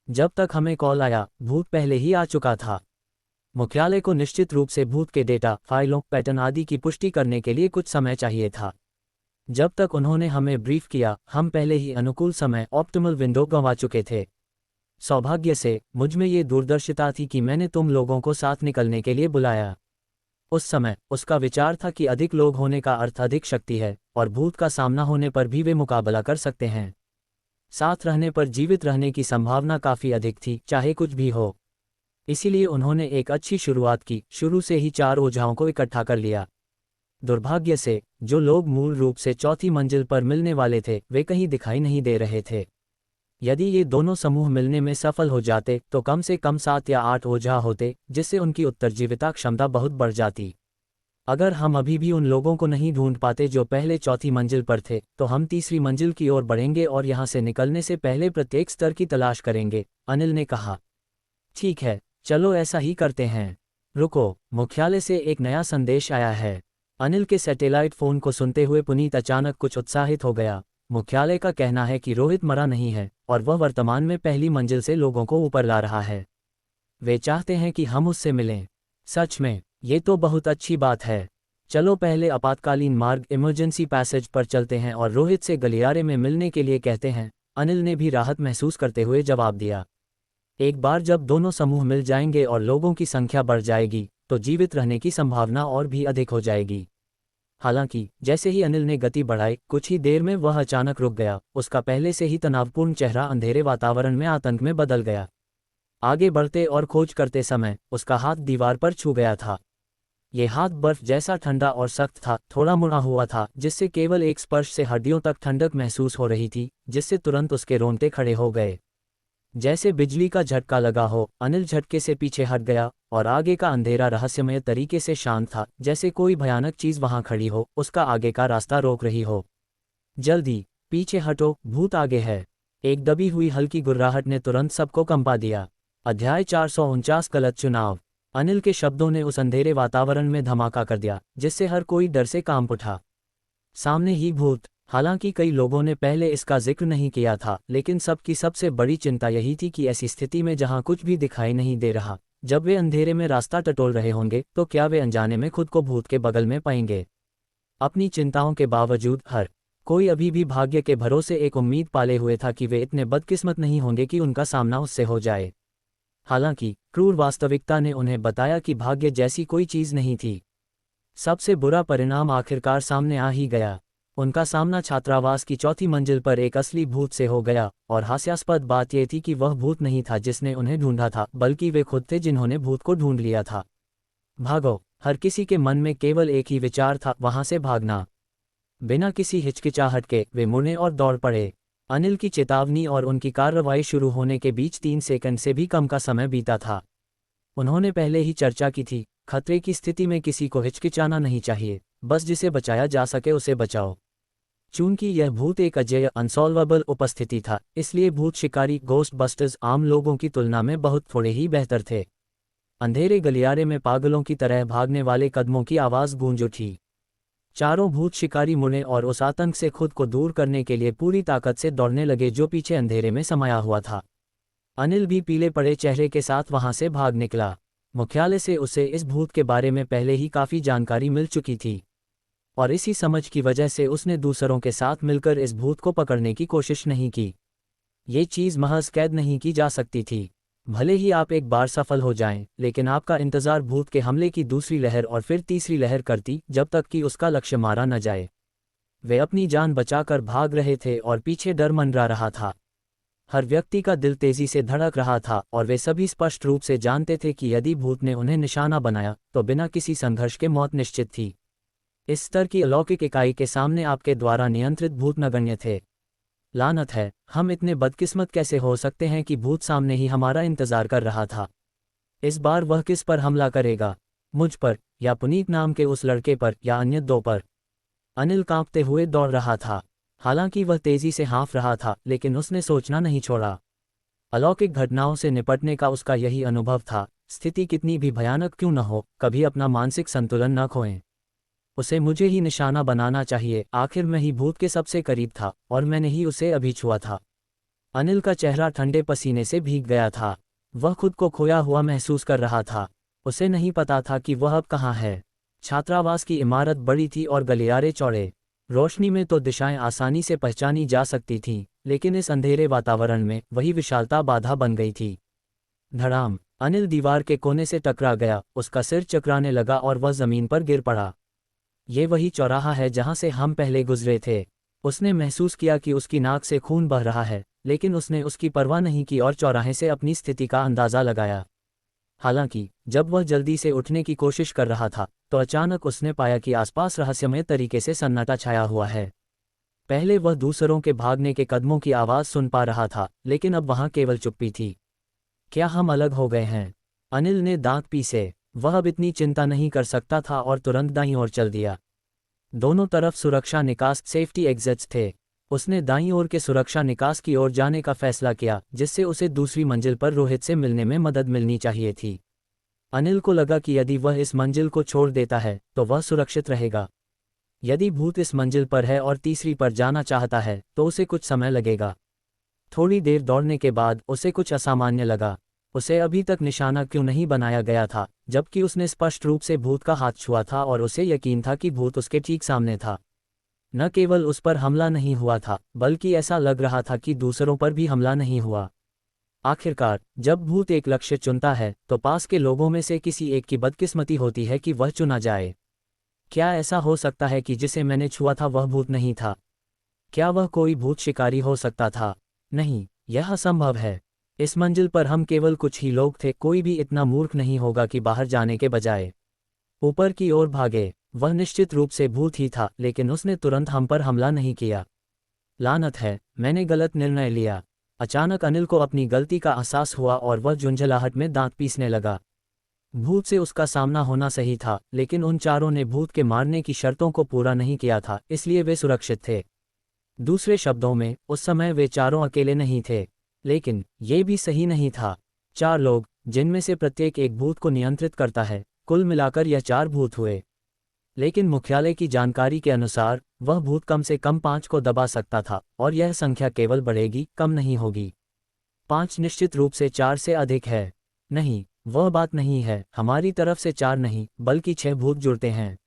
जब तक हमें कॉल आया, भूत पहले ही आ चुका था। मुख्यालय को निश्चित रूप से भूत के डेटा, फाइलों, पैटर्न आदि की पुष्टि करने के लिए कुछ समय चाहिए था। जब तक उन्होंने हमें ब्रीफ किया, हम पहले ही अनुकूल समय, ऑप्टिमल विंडो गंवा चुके थे। सौभाग्य से मुझ में ये दूरदर्शिता थी कि मैंने तुम लोगों को साथ निकलने के लिए बुलाया। उस समय उसका विचार था कि अधिक लोग होने का अर्थ अधिक शक्ति है, और भूत का सामना होने पर भी वे मुकाबला कर सकते हैं। साथ रहने पर जीवित रहने की संभावना काफ़ी अधिक थी, चाहे कुछ भी हो। इसीलिए उन्होंने एक अच्छी शुरुआत की, शुरू से ही 4 ओझाओं को इकट्ठा कर लिया। दुर्भाग्य से जो लोग मूल रूप से चौथी मंजिल पर मिलने वाले थे, वे कहीं दिखाई नहीं दे रहे थे। यदि ये दोनों समूह मिलने में सफल हो जाते तो कम से कम 7 या 8 ओझा होते, जिससे उनकी उत्तरजीविता क्षमता बहुत बढ़ जाती। अगर हम अभी भी उन लोगों को नहीं ढूंढ पाते जो पहले चौथी मंजिल पर थे, तो हम तीसरी मंजिल की ओर बढ़ेंगे और यहाँ से निकलने से पहले प्रत्येक स्तर की तलाश करेंगे, अनिल ने कहा। ठीक है, चलो ऐसा ही करते हैं। रुको, मुख्यालय से एक नया संदेश आया है। अनिल के सैटेलाइट फ़ोन को सुनते हुए पुनीत अचानक कुछ उत्साहित हो गया। मुख्यालय का कहना है कि रोहित मरा नहीं है, और वह वर्तमान में पहली मंजिल से लोगों को ऊपर ला रहा है। वे चाहते हैं कि हम उससे मिलें। सच में, ये तो बहुत अच्छी बात है। चलो पहले आपातकालीन मार्ग, इमरजेंसी पैसेज पर चलते हैं और रोहित से गलियारे में मिलने के लिए कहते हैं। अनिल ने भी राहत महसूस करते हुए जवाब दिया। एक बार जब दोनों समूह मिल जाएंगे और लोगों की संख्या बढ़ जाएगी तो जीवित रहने की संभावना और भी अधिक हो जाएगी। हालांकि जैसे ही अनिल ने गति बढ़ाई, कुछ ही देर में वह अचानक रुक गया। उसका पहले से ही तनावपूर्ण चेहरा अंधेरे वातावरण में आतंक में बदल गया। आगे बढ़ते और खोज करते समय उसका हाथ दीवार पर छू गया था। ये हाथ बर्फ जैसा ठंडा और सख्त था, थोड़ा मुड़ा हुआ था, जिससे केवल एक स्पर्श से हड्डियों तक ठंडक महसूस हो रही थी, जिससे तुरंत उसके रोंगटे खड़े हो गए। जैसे बिजली का झटका लगा हो। अनिल झटके से पीछे हट गया और आगे का अंधेरा रहस्यमय तरीके से शांत था, जैसे कोई भयानक चीज वहां खड़ी हो, उसका आगे का रास्ता रोक रही हो। जल्दी पीछे हटो, भूत आगे है। एक दबी हुई हल्की गुर्राहट ने तुरंत सबको कंपा दिया। अध्याय 449 गलत चुनाव। अनिल के शब्दों ने उस अंधेरे वातावरण में धमाका कर दिया, जिससे हर कोई डर से कांप उठा। सामने ही भूत। हालांकि कई लोगों ने पहले इसका जिक्र नहीं किया था, लेकिन सबकी सबसे बड़ी चिंता यही थी कि ऐसी स्थिति में जहां कुछ भी दिखाई नहीं दे रहा, जब वे अंधेरे में रास्ता टटोल रहे होंगे, तो क्या वे अनजाने में खुद को भूत के बगल में पाएंगे। अपनी चिंताओं के बावजूद हर कोई अभी भी भाग्य के भरोसे एक उम्मीद पाले हुए था कि वे इतने बदकिस्मत नहीं होंगे कि उनका सामना उससे हो जाए। हालांकि क्रूर वास्तविकता ने उन्हें बताया कि भाग्य जैसी कोई चीज नहीं थी। सबसे बुरा परिणाम आखिरकार सामने आ ही गया। उनका सामना छात्रावास की चौथी मंजिल पर एक असली भूत से हो गया, और हास्यास्पद बात यह थी कि वह भूत नहीं था जिसने उन्हें ढूंढा था, बल्कि वे खुद थे जिन्होंने भूत को ढूंढ लिया था। भागो। हर किसी के मन में केवल एक ही विचार था, वहां से भागना। बिना किसी हिचकिचाहट के वे मुड़े और दौड़ पड़े। अनिल की चेतावनी और उनकी कार्रवाई शुरू होने के बीच 3 सेकंड से भी कम का समय बीता था। उन्होंने पहले ही चर्चा की थी, खतरे की स्थिति में किसी को हिचकिचाना नहीं चाहिए, बस जिसे बचाया जा सके उसे बचाओ। चूंकि यह भूत एक अजेय अनसॉल्वेबल उपस्थिति था, इसलिए भूत शिकारी गोस्ट बस्टर्स आम लोगों की तुलना में बहुत थोड़े ही बेहतर थे। अंधेरे गलियारे में पागलों की तरह भागने वाले कदमों की आवाज गूंज उठी। चारों भूत शिकारी मुड़े और उस आतंक से खुद को दूर करने के लिए पूरी ताकत से दौड़ने लगे जो पीछे अंधेरे में समाया हुआ था। अनिल भी पीले पड़े चेहरे के साथ वहां से भाग निकला। मुख्यालय से उसे इस भूत के बारे में पहले ही काफी जानकारी मिल चुकी थी, और इसी समझ की वजह से उसने दूसरों के साथ मिलकर इस भूत को पकड़ने की कोशिश नहीं की। ये चीज महज कैद नहीं की जा सकती थी। भले ही आप एक बार सफल हो जाएं, लेकिन आपका इंतजार भूत के हमले की दूसरी लहर और फिर तीसरी लहर करती, जब तक कि उसका लक्ष्य मारा न जाए। वे अपनी जान बचाकर भाग रहे थे और पीछे डर मंडरा रहा था। हर व्यक्ति का दिल तेजी से धड़क रहा था, और वे सभी स्पष्ट रूप से जानते थे कि यदि भूत ने उन्हें निशाना बनाया तो बिना किसी संघर्ष के मौत निश्चित थी। इस स्तर की अलौकिक इकाई के सामने आपके द्वारा नियंत्रित भूत नगण्य थे। लानत है, हम इतने बदकिस्मत कैसे हो सकते हैं कि भूत सामने ही हमारा इंतजार कर रहा था। इस बार वह किस पर हमला करेगा? मुझ पर, या पुनीत नाम के उस लड़के पर, या अन्य 2 पर? अनिल कांपते हुए दौड़ रहा था। हालांकि वह तेजी से हाँफ रहा था, लेकिन उसने सोचना नहीं छोड़ा। अलौकिक घटनाओं से निपटने का उसका यही अनुभव था। स्थिति कितनी भी भयानक क्यों न हो, कभी अपना मानसिक संतुलन न खोएं। उसे मुझे ही निशाना बनाना चाहिए। आखिर मैं ही भूत के सबसे करीब था, और मैंने ही उसे अभी छुआ था। अनिल का चेहरा ठंडे पसीने से भीग गया था। वह खुद को खोया हुआ महसूस कर रहा था। उसे नहीं पता था कि वह अब कहाँ है। छात्रावास की इमारत बड़ी थी और गलियारे चौड़े। रोशनी में तो दिशाएं आसानी से पहचानी जा सकती थीं, लेकिन इस अंधेरे वातावरण में वही विशालता बाधा बन गई थी। धड़ाम। अनिल दीवार के कोने से टकरा गया, उसका सिर चकराने लगा और वह जमीन पर गिर पड़ा। ये वही चौराहा है जहां से हम पहले गुजरे थे। उसने महसूस किया कि उसकी नाक से खून बह रहा है, लेकिन उसने उसकी परवाह नहीं की और चौराहे से अपनी स्थिति का अंदाजा लगाया। हालांकि जब वह जल्दी से उठने की कोशिश कर रहा था, तो अचानक उसने पाया कि आसपास रहस्यमय तरीके से सन्नाटा छाया हुआ है। पहले वह दूसरों के भागने के कदमों की आवाज़ सुन पा रहा था, लेकिन अब वहां केवल चुप्पी थी। क्या हम अलग हो गए हैं? अनिल ने दांत पीसे। वह अब इतनी चिंता नहीं कर सकता था और तुरंत दाईं ओर चल दिया। दोनों तरफ सुरक्षा निकास सेफ्टी एग्जिट्स थे। उसने दाईं ओर के सुरक्षा निकास की ओर जाने का फैसला किया, जिससे उसे दूसरी मंजिल पर रोहित से मिलने में मदद मिलनी चाहिए थी। अनिल को लगा कि यदि वह इस मंजिल को छोड़ देता है तो वह सुरक्षित रहेगा। यदि भूत इस मंजिल पर है और तीसरी पर जाना चाहता है तो उसे कुछ समय लगेगा। थोड़ी देर दौड़ने के बाद उसे कुछ असामान्य लगा। उसे अभी तक निशाना क्यों नहीं बनाया गया था, जबकि उसने स्पष्ट रूप से भूत का हाथ छुआ था और उसे यकीन था कि भूत उसके ठीक सामने था। न केवल उस पर हमला नहीं हुआ था, बल्कि ऐसा लग रहा था कि दूसरों पर भी हमला नहीं हुआ। आखिरकार जब भूत एक लक्ष्य चुनता है तो पास के लोगों में से किसी एक की बदकिस्मती होती है कि वह चुना जाए। क्या ऐसा हो सकता है कि जिसे मैंने छुआ था वह भूत नहीं था? क्या वह कोई भूत शिकारी हो सकता था? नहीं, यह असंभव है। इस मंजिल पर हम केवल कुछ ही लोग थे, कोई भी इतना मूर्ख नहीं होगा कि बाहर जाने के बजाय ऊपर की ओर भागे। वह निश्चित रूप से भूत ही था, लेकिन उसने तुरंत हम पर हमला नहीं किया। लानत है, मैंने गलत निर्णय लिया। अचानक अनिल को अपनी गलती का एहसास हुआ और वह झुंझलाहट में दांत पीसने लगा। भूत से उसका सामना होना सही था, लेकिन उन चारों ने भूत के मारने की शर्तों को पूरा नहीं किया था, इसलिए वे सुरक्षित थे। दूसरे शब्दों में, उस समय वे चारों अकेले नहीं थे। लेकिन ये भी सही नहीं था। 4 लोग, जिनमें से प्रत्येक एक भूत को नियंत्रित करता है, कुल मिलाकर यह 4 भूत हुए। लेकिन मुख्यालय की जानकारी के अनुसार वह भूत कम से कम 5 को दबा सकता था, और यह संख्या केवल बढ़ेगी, कम नहीं होगी। 5 निश्चित रूप से 4 से अधिक है। नहीं, वह बात नहीं है, हमारी तरफ से 4 नहीं बल्कि 6 भूत जुड़ते हैं।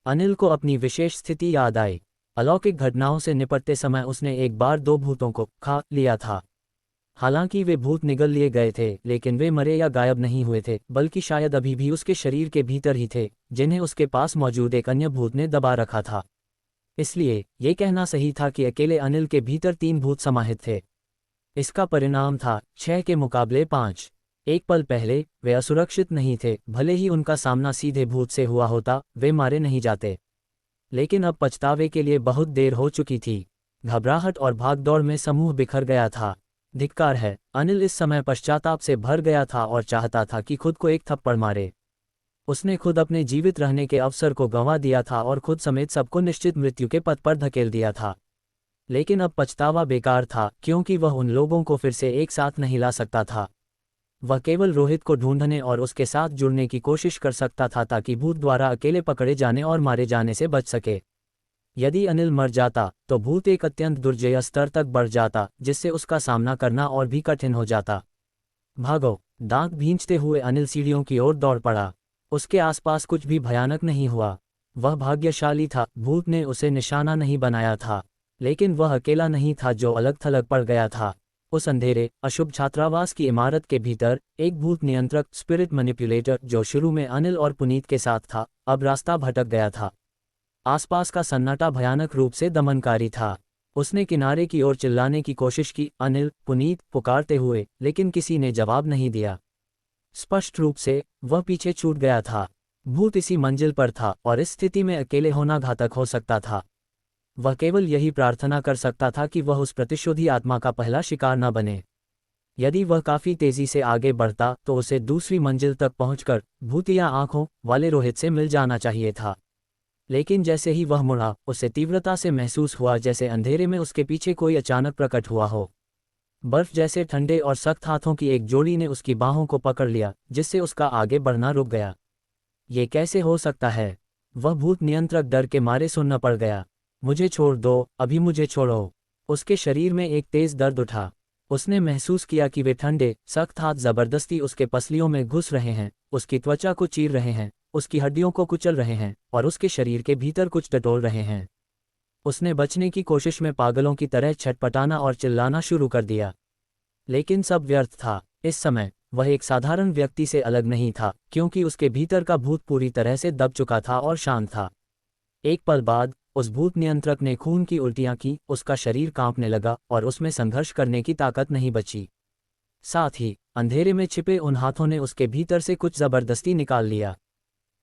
अनिल को अपनी विशेष स्थिति याद आई। अलौकिक घटनाओं से निपटते समय उसने एक बार 2 भूतों को खा लिया था। हालांकि वे भूत निगल लिए गए थे, लेकिन वे मरे या गायब नहीं हुए थे, बल्कि शायद अभी भी उसके शरीर के भीतर ही थे, जिन्हें उसके पास मौजूद एक अन्य भूत ने दबा रखा था। इसलिए ये कहना सही था कि अकेले अनिल के भीतर 3 भूत समाहित थे। इसका परिणाम था 6 के मुकाबले 5। एक पल पहले वे असुरक्षित नहीं थे, भले ही उनका सामना सीधे भूत से हुआ होता, वे मारे नहीं जाते। लेकिन अब पछतावे के लिए बहुत देर हो चुकी थी। घबराहट और भागदौड़ में समूह बिखर गया था। धिक्कार है, अनिल इस समय पश्चाताप से भर गया था और चाहता था कि खुद को एक थप्पड़ मारे। उसने खुद अपने जीवित रहने के अवसर को गंवा दिया था और खुद समेत सबको निश्चित मृत्यु के पथ पर धकेल दिया था। लेकिन अब पछतावा बेकार था, क्योंकि वह उन लोगों को फिर से एक साथ नहीं ला सकता था। वह केवल रोहित को ढूंढने और उसके साथ जुड़ने की कोशिश कर सकता था, ताकि भूत द्वारा अकेले पकड़े जाने और मारे जाने से बच सके। यदि अनिल मर जाता तो भूत एक अत्यंत दुर्जय स्तर तक बढ़ जाता, जिससे उसका सामना करना और भी कठिन हो जाता। भागो! दांत भींचते हुए अनिल सीढ़ियों की ओर दौड़ पड़ा। उसके आसपास कुछ भी भयानक नहीं हुआ। वह भाग्यशाली था, भूत ने उसे निशाना नहीं बनाया था। लेकिन वह अकेला नहीं था जो अलग थलग पड़ गया था। उस अंधेरे, अशुभ छात्रावास की इमारत के भीतर एक भूत नियंत्रक, स्पिरिट मैनिपुलेटर, जो शुरू में अनिल और पुनीत के साथ था, अब रास्ता भटक गया था। आसपास का सन्नाटा भयानक रूप से दमनकारी था। उसने किनारे की ओर चिल्लाने की कोशिश की, अनिल, पुनीत, पुकारते हुए, लेकिन किसी ने जवाब नहीं दिया। स्पष्ट रूप से वह पीछे छूट गया था। भूत इसी मंजिल पर था और इस स्थिति में अकेले होना घातक हो सकता था। वह केवल यही प्रार्थना कर सकता था कि वह उस प्रतिशोधी आत्मा का पहला शिकार न बने। यदि वह काफी तेजी से आगे बढ़ता तो उसे दूसरी मंजिल तक पहुंचकर भूतिया आंखों वाले रोहित से मिल जाना चाहिए था। लेकिन जैसे ही वह मुड़ा, उसे तीव्रता से महसूस हुआ जैसे अंधेरे में उसके पीछे कोई अचानक प्रकट हुआ हो। बर्फ जैसे ठंडे और सख्त हाथों की एक जोड़ी ने उसकी बाहों को पकड़ लिया, जिससे उसका आगे बढ़ना रुक गया। ये कैसे हो सकता है? वह भूत नियंत्रक डर के मारे सुन्न पड़ गया। मुझे छोड़ दो, अभी मुझे छोड़ो। उसके शरीर में एक तेज दर्द उठा। उसने महसूस किया कि वे ठंडे, सख्त हाथ जबरदस्ती उसके पसलियों में घुस रहे हैं, उसकी त्वचा को चीर रहे हैं, उसकी हड्डियों को कुचल रहे हैं और उसके शरीर के भीतर कुछ टटोल रहे हैं। उसने बचने की कोशिश में पागलों की तरह छटपटाना और चिल्लाना शुरू कर दिया। लेकिन सब व्यर्थ था। इस समय वह एक साधारण व्यक्ति से अलग नहीं था, क्योंकि उसके भीतर का भूत पूरी तरह से दब चुका था और शांत था। एक पल बाद उस भूत नियंत्रक ने खून की उल्टियां की, उसका शरीर कांपने लगा और उसमें संघर्ष करने की ताकत नहीं बची। साथ ही अंधेरे में छिपे उन हाथों ने उसके भीतर से कुछ जबरदस्ती निकाल लिया।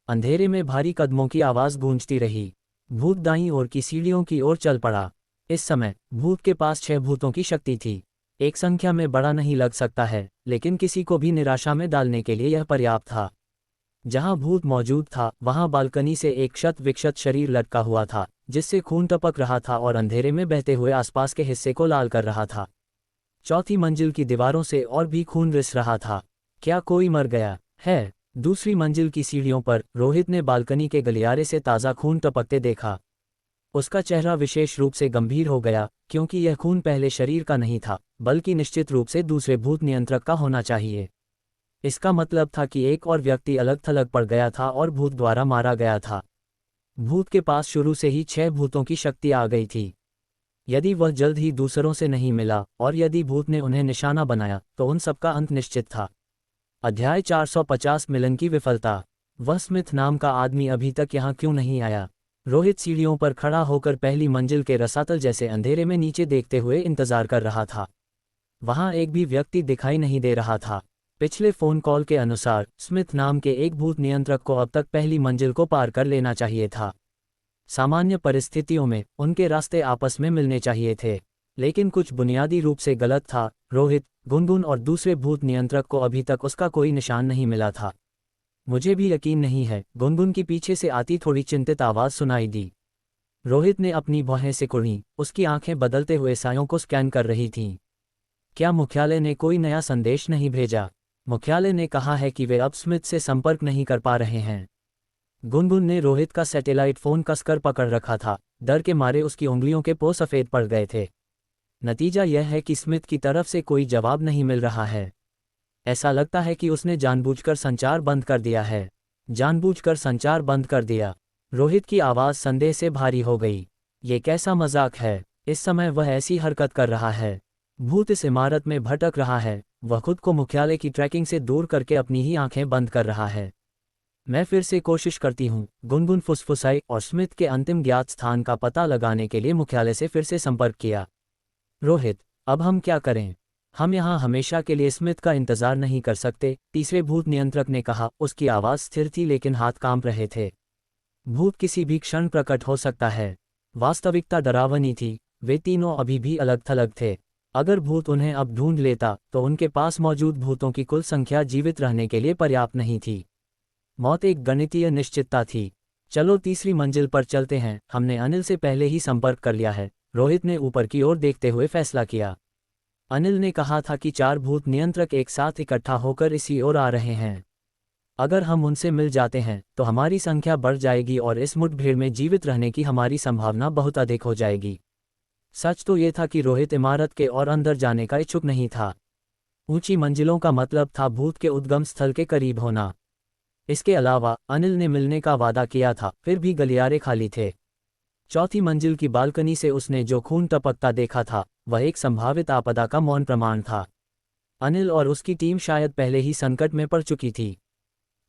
अंधेरे में भारी कदमों की आवाज गूंजती रही। भूत दाईं ओर की सीढ़ियों की ओर चल पड़ा। इस समय भूत के पास 6 भूतों की शक्ति थी। एक संख्या में बड़ा नहीं लग सकता है, लेकिन किसी को भी निराशा में डालने के लिए यह पर्याप्त था। जहां भूत मौजूद था, वहां बालकनी से एक क्षत विक्षत शरीर लटका हुआ था, जिससे खून टपक रहा था और अंधेरे में बहते हुए आसपास के हिस्से को लाल कर रहा था। चौथी मंजिल की दीवारों से और भी खून रिस रहा था। क्या कोई मर गया है? दूसरी मंजिल की सीढ़ियों पर रोहित ने बालकनी के गलियारे से ताज़ा खून टपकते देखा। उसका चेहरा विशेष रूप से गंभीर हो गया, क्योंकि यह खून पहले शरीर का नहीं था, बल्कि निश्चित रूप से दूसरे भूत नियंत्रक का होना चाहिए। इसका मतलब था कि एक और व्यक्ति अलग थलग पड़ गया था और भूत द्वारा मारा गया था। भूत के पास शुरू से ही 6 भूतों की शक्ति आ गई थी। यदि वह जल्द ही दूसरों से नहीं मिला और यदि भूत ने उन्हें निशाना बनाया तो उन सबका अंत निश्चित था। अध्याय 450 मिलन की विफलता। वह स्मिथ नाम का आदमी अभी तक यहाँ क्यों नहीं आया? रोहित सीढ़ियों पर खड़ा होकर पहली मंजिल के रसातल जैसे अंधेरे में नीचे देखते हुए इंतजार कर रहा था। वहां एक भी व्यक्ति दिखाई नहीं दे रहा था। पिछले फोन कॉल के अनुसार स्मिथ नाम के एक भूत नियंत्रक को अब तक पहली मंजिल को पार कर लेना चाहिए था। सामान्य परिस्थितियों में उनके रास्ते आपस में मिलने चाहिए थे, लेकिन कुछ बुनियादी रूप से गलत था। रोहित, गुनगुन और दूसरे भूत नियंत्रक को अभी तक उसका कोई निशान नहीं मिला था। मुझे भी यकीन नहीं है, गुनगुन की पीछे से आती थोड़ी चिंतित आवाज सुनाई दी। रोहित ने अपनी भौहें सिकुड़ी, उसकी आंखें बदलते हुए सायों को स्कैन कर रही थीं। क्या मुख्यालय ने कोई नया संदेश नहीं भेजा? मुख्यालय ने कहा है कि वे अब स्मिथ से संपर्क नहीं कर पा रहे हैं। गुनगुन ने रोहित का सैटेलाइट फोन कसकर पकड़ रखा था, डर के मारे उसकी उंगलियों के पो सफ़ेद पड़ गए थे। नतीजा यह है कि स्मिथ की तरफ से कोई जवाब नहीं मिल रहा है। ऐसा लगता है कि उसने जानबूझकर संचार बंद कर दिया है। जानबूझकर संचार बंद कर दिया। रोहित की आवाज़ संदेह से भारी हो गई। ये कैसा मजाक है? इस समय वह ऐसी हरकत कर रहा है। भूत इस इमारत में भटक रहा है। वह खुद को मुख्यालय की ट्रैकिंग से दूर करके अपनी ही आंखें बंद कर रहा है। मैं फिर से कोशिश करती हूँ, गुनगुन फुसफुसाई और स्मिथ के अंतिम ज्ञात स्थान का पता लगाने के लिए मुख्यालय से फिर से संपर्क किया। रोहित, अब हम क्या करें? हम यहाँ हमेशा के लिए स्मिथ का इंतजार नहीं कर सकते, तीसरे भूत नियंत्रक ने कहा। उसकी आवाज़ स्थिर थी लेकिन हाथ कांप रहे थे। भूत किसी भी क्षण प्रकट हो सकता है। वास्तविकता डरावनी थी। वे तीनों अभी भी अलग थलग थे। अगर भूत उन्हें अब ढूंढ लेता तो उनके पास मौजूद भूतों की कुल संख्या जीवित रहने के लिए पर्याप्त नहीं थी। मौत एक गणितीय निश्चितता थी। चलो तीसरी मंजिल पर चलते हैं, हमने अनिल से पहले ही संपर्क कर लिया है। रोहित ने ऊपर की ओर देखते हुए फैसला किया। अनिल ने कहा था कि 4 भूत नियंत्रक एक साथ इकट्ठा होकर इसी ओर आ रहे हैं। अगर हम उनसे मिल जाते हैं तो हमारी संख्या बढ़ जाएगी और इस मुठभेड़ में जीवित रहने की हमारी संभावना बहुत अधिक हो जाएगी। सच तो ये था कि रोहित इमारत के और अंदर जाने का इच्छुक नहीं था। ऊंची मंजिलों का मतलब था भूत के उद्गम स्थल के करीब होना। इसके अलावा अनिल ने मिलने का वादा किया था, फिर भी गलियारे खाली थे। चौथी मंजिल की बालकनी से उसने जो खून टपकता देखा था वह एक संभावित आपदा का मौन प्रमाण था। अनिल और उसकी टीम शायद पहले ही संकट में पड़ चुकी थी।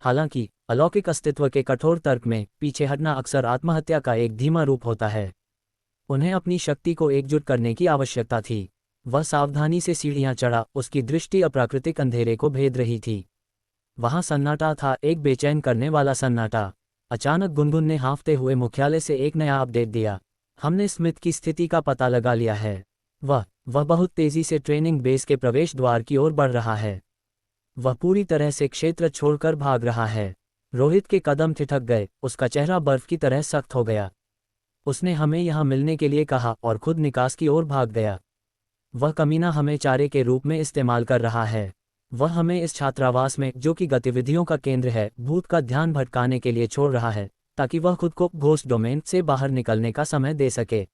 हालांकि अलौकिक अस्तित्व के कठोर तर्क में पीछे हटना अक्सर आत्महत्या का एक धीमा रूप होता है। उन्हें अपनी शक्ति को एकजुट करने की आवश्यकता थी। वह सावधानी से सीढ़ियां चढ़ा, उसकी दृष्टि अप्राकृतिक अंधेरे को भेद रही थी। वहां सन्नाटा था, एक बेचैन करने वाला सन्नाटा। अचानक गुनगुन ने हाँफते हुए मुख्यालय से एक नया अपडेट दिया। हमने स्मिथ की स्थिति का पता लगा लिया है। वह बहुत तेजी से ट्रेनिंग बेस के प्रवेश द्वार की ओर बढ़ रहा है। वह पूरी तरह से क्षेत्र छोड़कर भाग रहा है। रोहित के कदम ठिठक गए, उसका चेहरा बर्फ की तरह सख्त हो गया। उसने हमें यहाँ मिलने के लिए कहा और खुद निकास की ओर भाग गया। वह कमीना हमें चारे के रूप में इस्तेमाल कर रहा है। वह हमें इस छात्रावास में, जो कि गतिविधियों का केंद्र है, भूत का ध्यान भटकाने के लिए छोड़ रहा है ताकि वह खुद को घोस्ट डोमेन से बाहर निकलने का समय दे सके।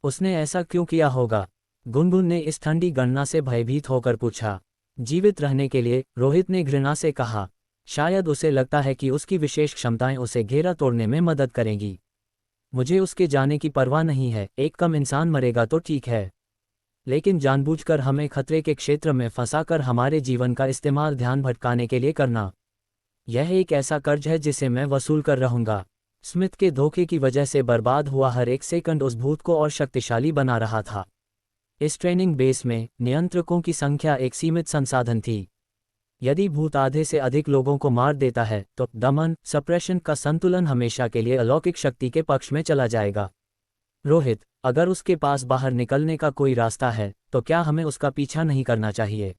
उसने ऐसा क्यों किया होगा? गुनगुन ने इस ठंडी गणना से भयभीत होकर पूछा। जीवित रहने के लिए, रोहित ने घृणा से कहा। शायद उसे लगता है कि उसकी विशेष क्षमताएं उसे घेरा तोड़ने में मदद करेंगी। मुझे उसके जाने की परवाह नहीं है। एक कम इंसान मरेगा तो ठीक है, लेकिन जानबूझकर हमें खतरे के क्षेत्र में फंसाकर हमारे जीवन का इस्तेमाल ध्यान भटकाने के लिए करना, यह एक ऐसा कर्ज है जिसे मैं वसूल कर रहूंगा। स्मिथ के धोखे की वजह से बर्बाद हुआ हर एक सेकंड उस भूत को और शक्तिशाली बना रहा था। इस ट्रेनिंग बेस में नियंत्रकों की संख्या एक सीमित संसाधन थी। यदि भूत आधे से अधिक लोगों को मार देता है तो दमन सप्रेशन का संतुलन हमेशा के लिए अलौकिक शक्ति के पक्ष में चला जाएगा। रोहित, अगर उसके पास बाहर निकलने का कोई रास्ता है तो क्या हमें उसका पीछा नहीं करना चाहिए?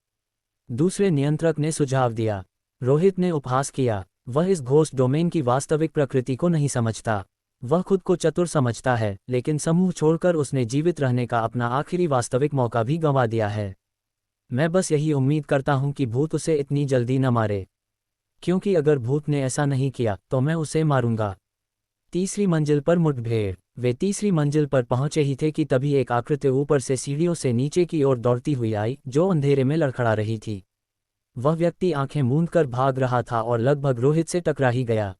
दूसरे नियंत्रक ने सुझाव दिया। रोहित ने उपहास किया। वह इस घोस्ट डोमेन की वास्तविक प्रकृति को नहीं समझता। वह खुद को चतुर समझता है, लेकिन समूह छोड़कर उसने जीवित रहने का अपना आखिरी वास्तविक मौका भी गंवा दिया है। मैं बस यही उम्मीद करता हूं कि भूत उसे इतनी जल्दी न मारे, क्योंकि अगर भूत ने ऐसा नहीं किया तो मैं उसे मारूंगा। तीसरी मंजिल पर मुठभेड़। वे तीसरी मंजिल पर पहुंचे ही थे कि तभी एक आकृति ऊपर से सीढ़ियों से नीचे की ओर दौड़ती हुई आई, जो अंधेरे में लड़खड़ा रही थी। वह व्यक्ति आंखें मूंदकर भाग रहा था और लगभग रोहित से टकरा ही गया।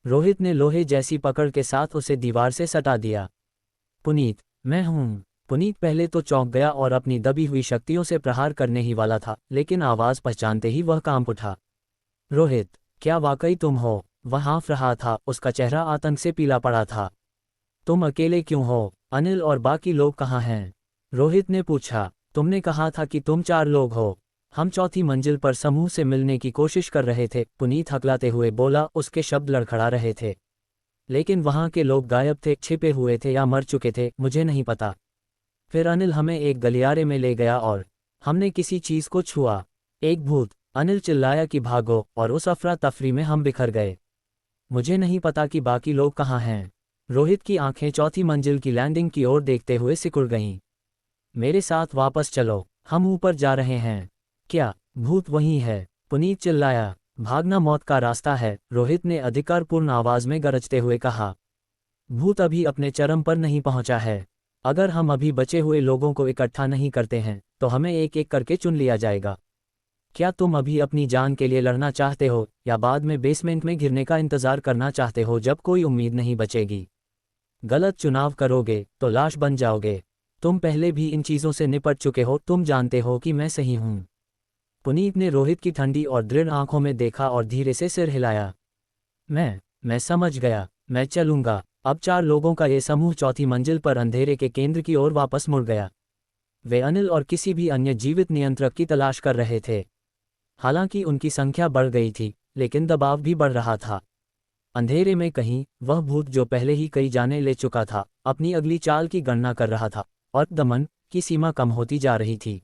रोहित ने लोहे जैसी पकड़ के साथ उसे दीवार से सटा दिया। पुनीत, मैं हूँ। पुनीत पहले तो चौंक गया और अपनी दबी हुई शक्तियों से प्रहार करने ही वाला था, लेकिन आवाज़ पहचानते ही वह कांप उठा। रोहित, क्या वाकई तुम हो? वह हाँफ रहा था, उसका चेहरा आतंक से पीला पड़ा था। तुम अकेले क्यों हो? अनिल और बाकी लोग कहाँ हैं? रोहित ने पूछा। तुमने कहा था कि तुम 4 लोग हो। हम चौथी मंजिल पर समूह से मिलने की कोशिश कर रहे थे, पुनीत हकलाते हुए बोला, उसके शब्द लड़खड़ा रहे थे। लेकिन वहाँ के लोग गायब थे, छिपे हुए थे या मर चुके थे, मुझे नहीं पता। फिर अनिल हमें एक गलियारे में ले गया और हमने किसी चीज़ को छुआ। एक भूत। अनिल चिल्लाया कि भागो, और उस अफरा तफरी में हम बिखर गए। मुझे नहीं पता कि बाकी लोग कहाँ हैं। रोहित की आंखें चौथी मंजिल की लैंडिंग की ओर देखते हुए सिकुड़ गईं। मेरे साथ वापस चलो, हम ऊपर जा रहे हैं। क्या भूत वहीं है? पुनीत चिल्लाया। भागना मौत का रास्ता है, रोहित ने अधिकारपूर्ण आवाज में गरजते हुए कहा। भूत अभी अपने चरम पर नहीं पहुंचा है। अगर हम अभी बचे हुए लोगों को इकट्ठा नहीं करते हैं तो हमें एक एक करके चुन लिया जाएगा। क्या तुम अभी अपनी जान के लिए लड़ना चाहते हो, या बाद में बेसमेंट में गिरने का इंतजार करना चाहते हो जब कोई उम्मीद नहीं बचेगी? गलत चुनाव करोगे तो लाश बन जाओगे। तुम पहले भी इन चीज़ों से निपट चुके हो, तुम जानते हो कि मैं सही हूँ। पुनीत ने रोहित की ठंडी और दृढ़ आंखों में देखा और धीरे से सिर हिलाया। मैं समझ गया, मैं चलूंगा। अब 4 लोगों का ये समूह चौथी मंजिल पर अंधेरे के केंद्र की ओर वापस मुड़ गया। वे अनिल और किसी भी अन्य जीवित नियंत्रक की तलाश कर रहे थे। हालांकि उनकी संख्या बढ़ गई थी, लेकिन दबाव भी बढ़ रहा था। अंधेरे में कहीं वह भूत जो पहले ही कई जाने ले चुका था, अपनी अगली चाल की गणना कर रहा था, और दमन की सीमा कम होती जा रही थी।